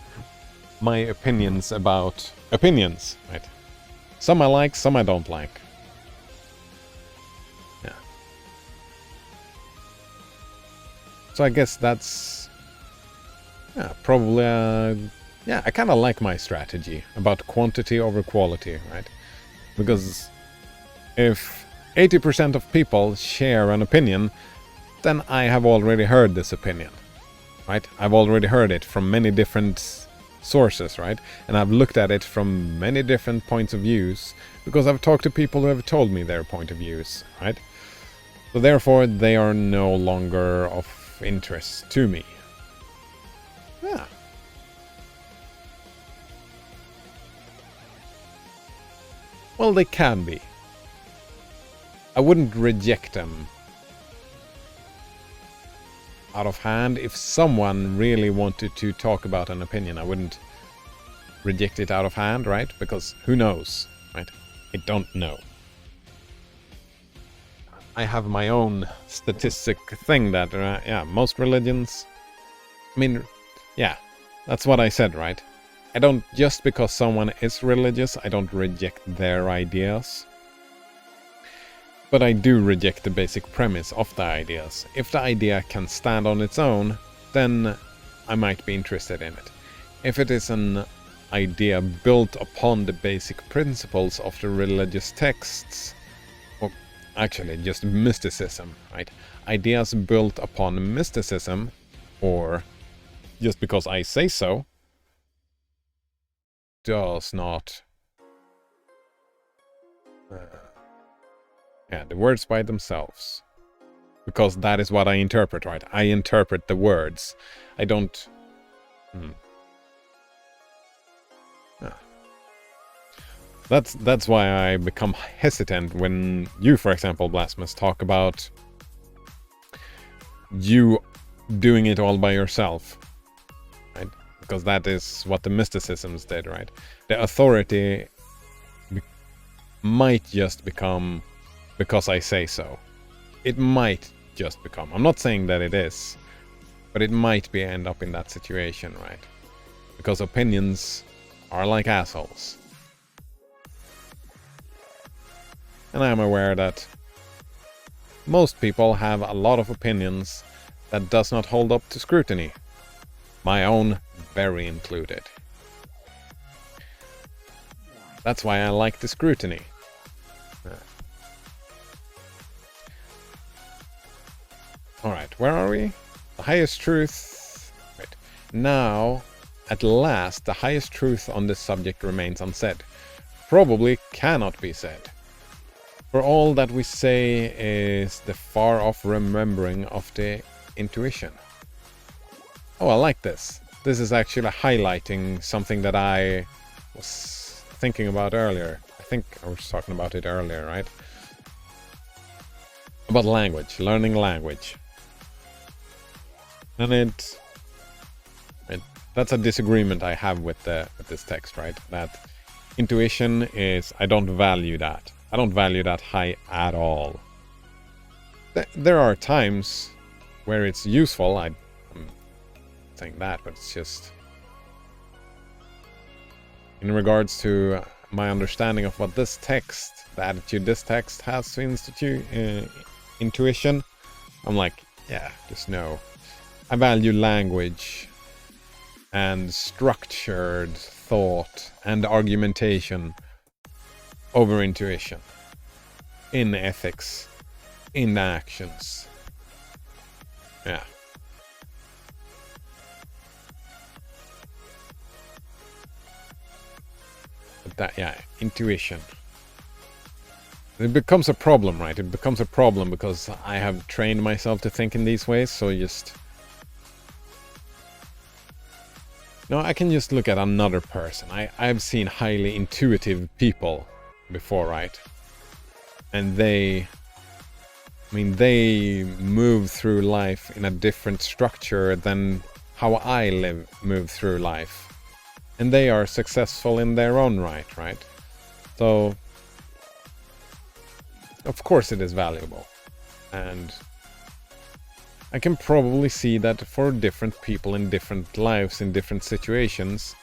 my opinions about opinions, right? Some I like, some I don't like. Yeah. So I guess that's probably I kind of like my strategy about quantity over quality, right? Because if 80% of people share an opinion, then I have already heard this opinion, right? I've already heard it from many different sources, right? And I've looked at it from many different points of views because I've talked to people who have told me their point of views, right? So therefore, they are no longer of interest to me. Yeah. Well, they can be. I wouldn't reject them out of hand. If someone really wanted to talk about an opinion, I wouldn't reject it out of hand, right? Because who knows, right? I don't know. I have my own statistic thing that, most religions... I mean, yeah, that's what I said, right? I don't, just because someone is religious, I don't reject their ideas. But I do reject the basic premise of the ideas. If the idea can stand on its own, then I might be interested in it. If it is an idea built upon the basic principles of the religious texts, or actually just mysticism, right? Ideas built upon mysticism, or just because I say so, does not... yeah, the words by themselves. Because that is what I interpret, right? I interpret the words. I don't... That's why I become hesitant when you, for example, Blasphemous, talk about you doing it all by yourself, right? Because that is what the mysticisms did, right? The authority might just become because I say so. It might just become. I'm not saying that it is, but it might end up in that situation, right? Because opinions are like assholes. And I am aware that most people have a lot of opinions that does not hold up to scrutiny. My own very included. That's why I like the scrutiny. Alright, where are we? The highest truth... Right. Now, at last, the highest truth on this subject remains unsaid. Probably cannot be said. For all that we say is the far-off remembering of the intuition. Oh, I like this. This is actually highlighting something that I was thinking about earlier. I think I was talking about it earlier, right? About language, learning language. And that's a disagreement I have with this text, right? That intuition is, I don't value that. I don't value that high at all. There are times where it's useful. I'm saying that, but it's just... In regards to my understanding of what this text, the attitude this text has to intuition, I'm like, yeah, just no. I value language and structured thought and argumentation over intuition, in ethics, in actions. Yeah. But that, yeah, intuition. It becomes a problem, right? It becomes a problem because I have trained myself to think in these ways, so just... No, I can just look at another person. I've seen highly intuitive people before, right? And they move through life in a different structure than how I move through life. And they are successful in their own right? So, of course it is valuable. And I can probably see that for different people in different lives, in different situations,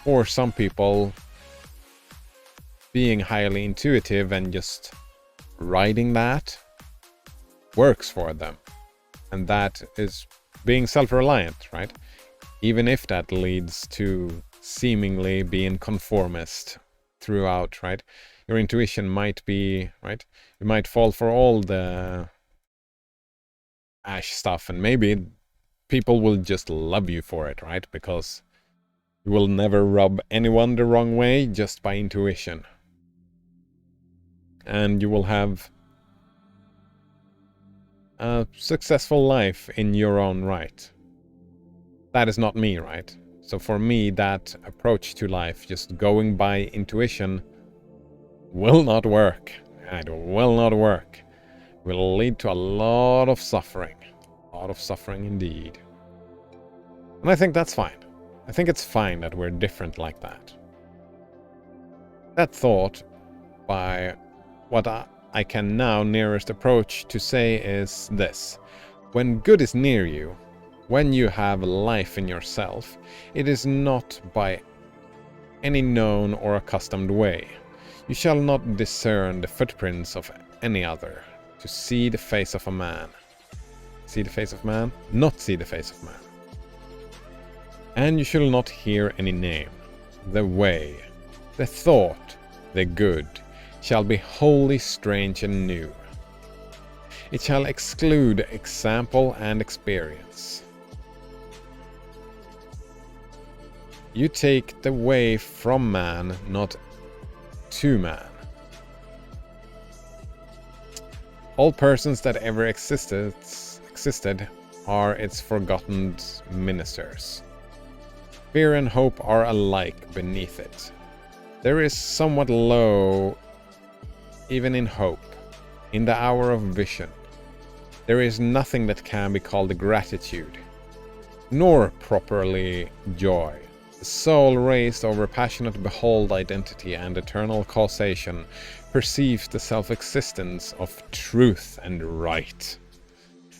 for some people, being highly intuitive and just riding that works for them. And that is being self-reliant, right? Even if that leads to seemingly being conformist throughout, right? Your intuition might be, right? You might fall for all the ash stuff, and maybe people will just love you for it, right? Because you will never rub anyone the wrong way just by intuition. And you will have a successful life in your own right. That is not me, right? So for me, that approach to life, just going by intuition, will not work. It will not work. Will lead to a lot of suffering. A lot of suffering indeed. And I think that's fine. I think it's fine that we're different like that. That thought, by what I can now nearest approach to say is this. When good is near you, When you have life in yourself, it is not by any known or accustomed way. You shall not discern the footprints of any other, to see the face of a man. See the face of man? Not see the face of man. And you shall not hear any name. The way, the thought, the good, shall be wholly strange and new. It shall exclude example and experience. You take the way from man, not to man. All persons that ever existed are its forgotten ministers. Fear and hope are alike beneath it. There is somewhat low even in hope, in the hour of vision. There is nothing that can be called gratitude, nor properly joy. The soul raised over passionate behold identity and eternal causation perceives the self-existence of truth and right,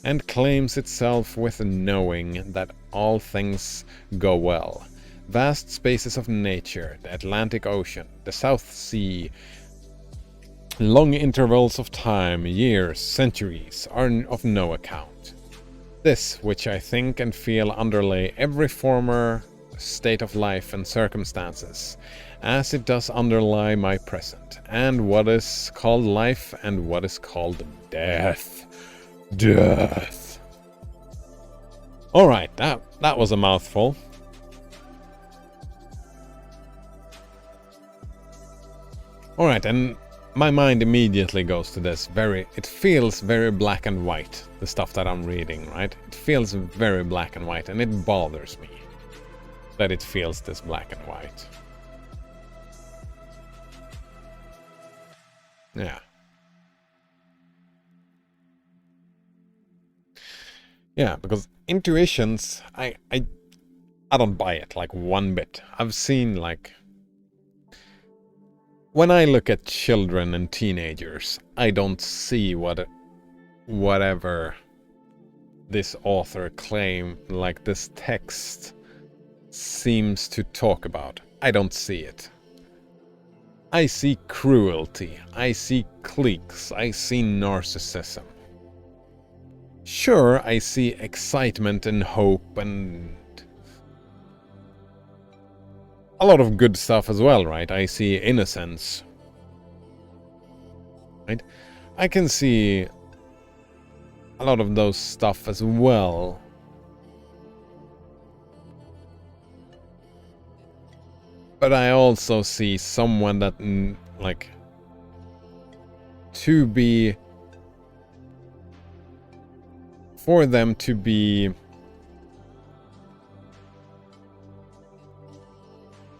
and claims itself with knowing that all things go well. Vast spaces of nature, the Atlantic Ocean, the South Sea, long intervals of time, years, centuries, are of no account. This, which I think and feel underlay every former state of life and circumstances, as it does underlie my present, and what is called life and what is called death. Death. Alright, that was a mouthful. Alright, and my mind immediately goes to this it feels very black and white, the stuff that I'm reading, right? It feels very black and white, and it bothers me that it feels this black and white. Yeah. Yeah, because intuitions, I don't buy it like one bit. I've seen like... When I look at children and teenagers, I don't see whatever this author claim, like this text seems to talk about. I don't see it. I see cruelty, I see cliques, I see narcissism. Sure, I see excitement and hope and a lot of good stuff as well, right? I see innocence. Right? I can see a lot of those stuff as well. But I also see someone that, like, for them to be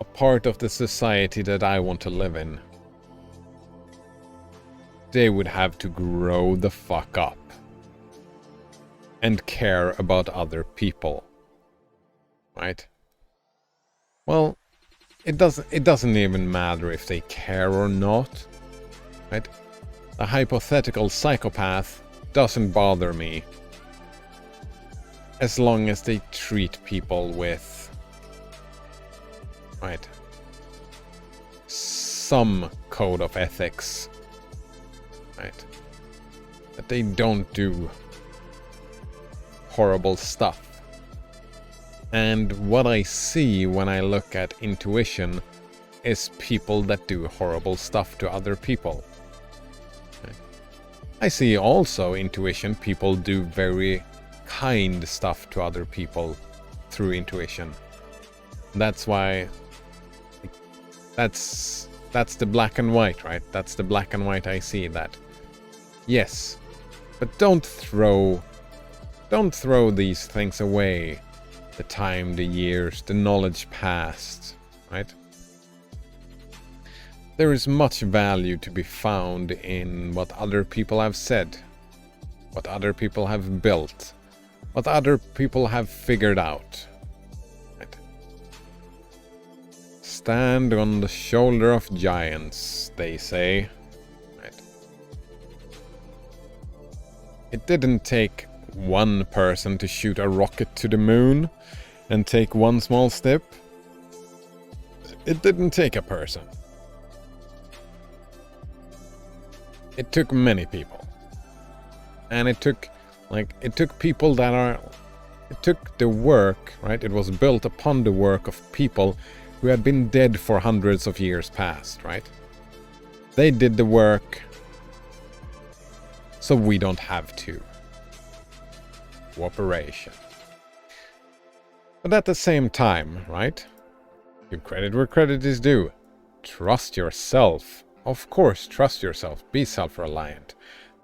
a part of the society that I want to live in, they would have to grow the fuck up and care about other people, right? Well, it doesn't even matter if they care or not, right? A hypothetical psychopath doesn't bother me as long as they treat people with, right, some code of ethics, right? That they don't do horrible stuff. And what I see when I look at intuition is people that do horrible stuff to other people. Okay. I see also intuition, people do very kind stuff to other people through intuition. That's why that's the black and white, right? That's the black and white I see that. Yes, but don't throw these things away. The time, the years, the knowledge past, right? There is much value to be found in what other people have said, what other people have built, what other people have figured out. Right? Stand on the shoulder of giants, they say. Right? It didn't take one person to shoot a rocket to the moon and take one small step. It didn't take a person. It took many people. And it took people that are... It took the work, right? It was built upon the work of people who had been dead for hundreds of years past, right? They did the work, so we don't have to. Cooperation. But at the same time, right? Give credit where credit is due. Trust yourself. Of course, trust yourself. Be self-reliant.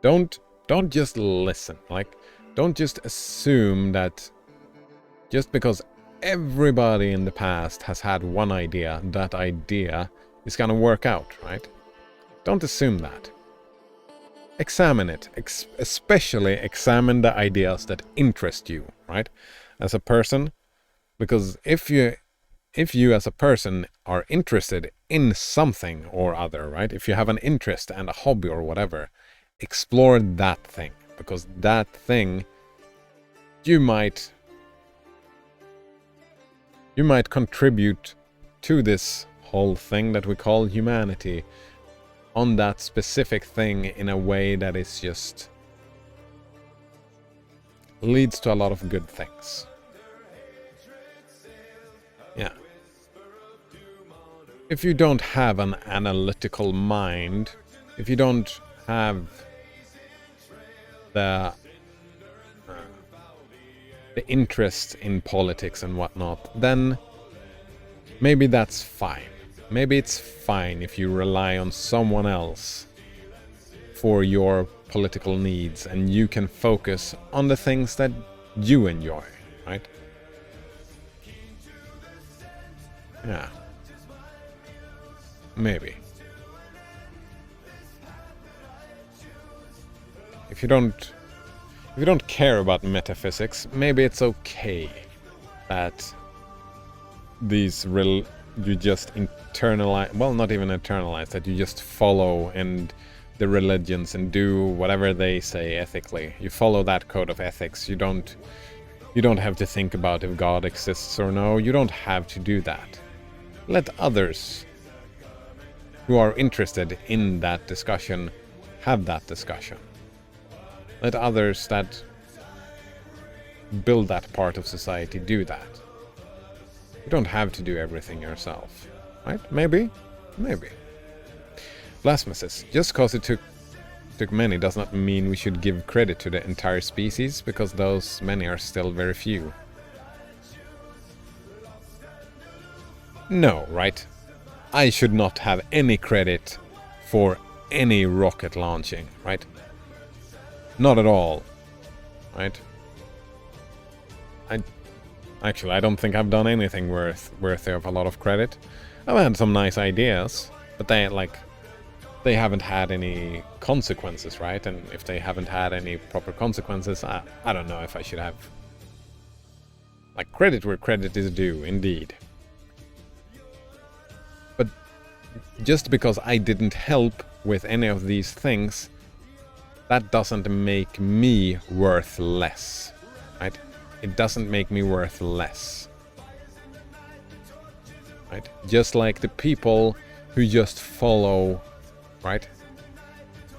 Don't just listen. Like, don't just assume that just because everybody in the past has had one idea, that idea is gonna work out, right? Don't assume that. Examine it. Especially examine the ideas that interest you, right? As a person. Because if you as a person are interested in something or other, right? If you have an interest and a hobby or whatever, explore that thing. Because that thing, you might contribute to this whole thing that we call humanity on that specific thing in a way that is just leads to a lot of good things. Yeah. If you don't have an analytical mind, if you don't have the interest in politics and whatnot, then maybe that's fine. Maybe it's fine if you rely on someone else for your political needs and you can focus on the things that you enjoy, right? Yeah. Maybe. If you don't care about metaphysics, maybe it's okay that you just internalize, well, not even internalize, that you just follow and the religions and do whatever they say ethically. You follow that code of ethics. You don't have to think about if God exists or no. You don't have to do that. Let others who are interested in that discussion have that discussion. Let others that build that part of society do that. You don't have to do everything yourself. Right? Maybe. Blasphemous. Just because it took many does not mean we should give credit to the entire species, because those many are still very few. No, right? I should not have any credit for any rocket launching, right? Not at all, right? I don't think I've done anything worthy of a lot of credit. I've had some nice ideas, but they haven't had any consequences, right? And if they haven't had any proper consequences, I don't know if I should have credit where credit is due, indeed. But just because I didn't help with any of these things, that doesn't make me worth less, right? It doesn't make me worth less, right? Just like the people who just follow, right?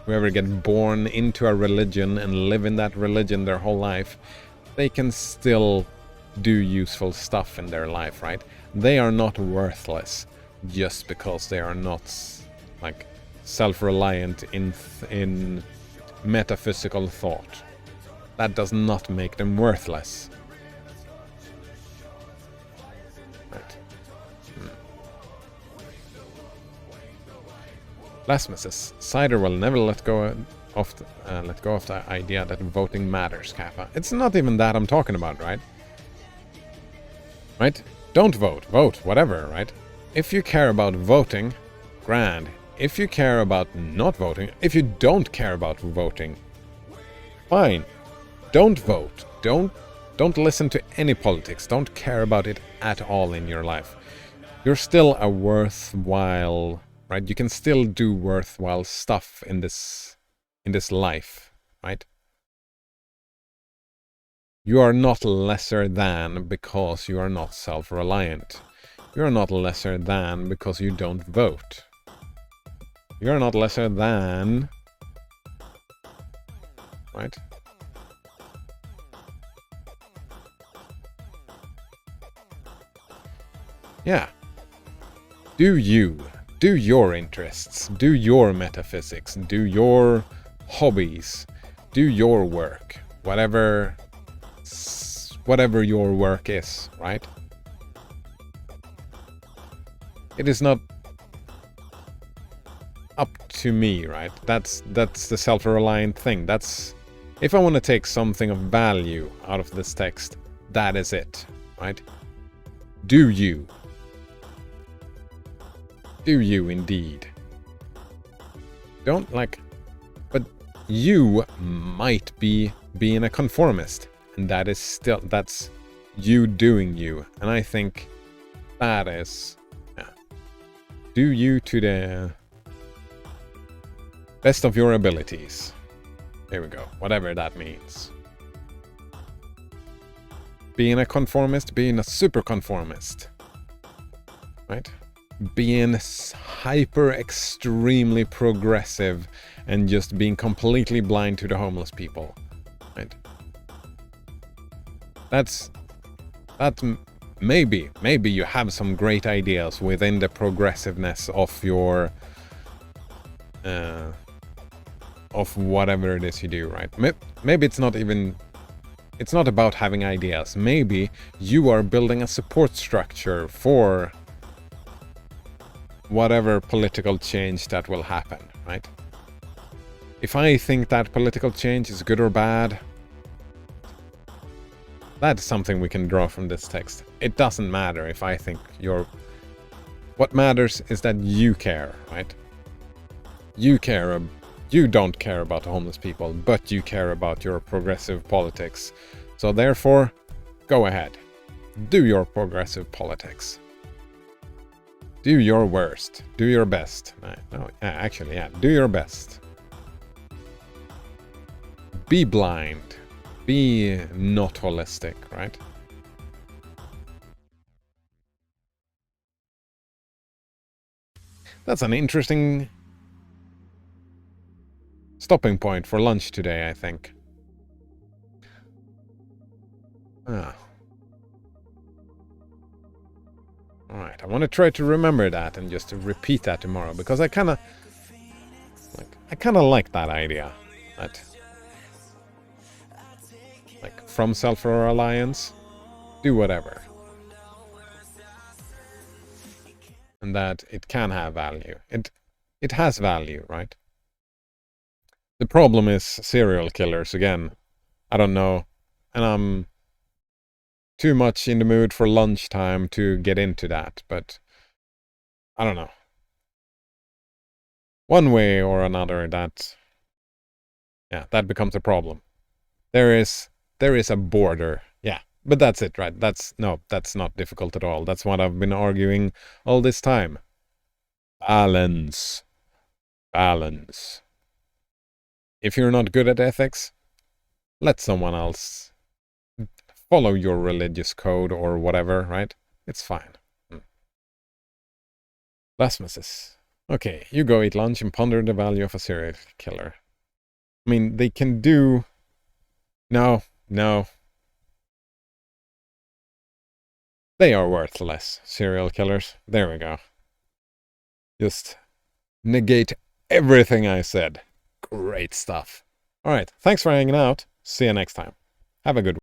Whoever get born into a religion and live in that religion their whole life, they can still do useful stuff in their life, right? They are not worthless just because they are not self-reliant in metaphysical thought. That does not make them worthless. Right. Blasphemous. Cider will never let go of the idea that voting matters, Kappa. It's not even that I'm talking about, right? Right? Don't vote. Vote, whatever, right? If you care about voting, grand. If you care about not voting, if you don't care about voting, fine. Don't vote. Don't listen to any politics. Don't care about it at all in your life. You're still a worthwhile, right? You can still do worthwhile stuff in this life, right? You are not lesser than because you are not self-reliant. You are not lesser than because you don't vote. You are not lesser than... Right? Yeah. Do you. Do your interests. Do your metaphysics. Do your hobbies. Do your work. Whatever your work is, right? It is not up to me, right? That's the self-reliant thing. That's... If I want to take something of value out of this text, that is it, right? Do you. Do you indeed. Don't like... But you might be being a conformist. And that is still... That's you doing you. And I think that is... Yeah. Do you to the best of your abilities. There we go. Whatever that means. Being a conformist, being a super conformist. Right? Being hyper extremely progressive and just being completely blind to the homeless people. Right? That's maybe you have some great ideas within the progressiveness of your of whatever it is you do, right? Maybe it's not even... It's not about having ideas. Maybe you are building a support structure for whatever political change that will happen, right? If I think that political change is good or bad, that's something we can draw from this text. It doesn't matter if I think you're... What matters is that you care, right? You care. You don't care about homeless people, but you care about your progressive politics. So therefore, go ahead. Do your progressive politics. Do your worst. Do your best. No, actually, yeah. Do your best. Be blind. Be not holistic, right? That's an interesting stopping point for lunch today, I think. Ah. Alright, I want to try to remember that and just to repeat that tomorrow, because I kind of like that idea. That, like, from self-reliance, do whatever. And that it can have value. It has value, right? The problem is serial killers again. I don't know. And I'm too much in the mood for lunchtime to get into that, but I don't know. One way or another, that becomes a problem. There is a border. Yeah, but that's it, right? That's not difficult at all. That's what I've been arguing all this time. Balance. Balance. If you're not good at ethics, let someone else follow your religious code or whatever, right? It's fine. Blasphemous. Okay, you go eat lunch and ponder the value of a serial killer. I mean, they can do... No. They are worthless, serial killers. There we go. Just negate everything I said. Great stuff. All right, thanks for hanging out. See you next time. Have a good one.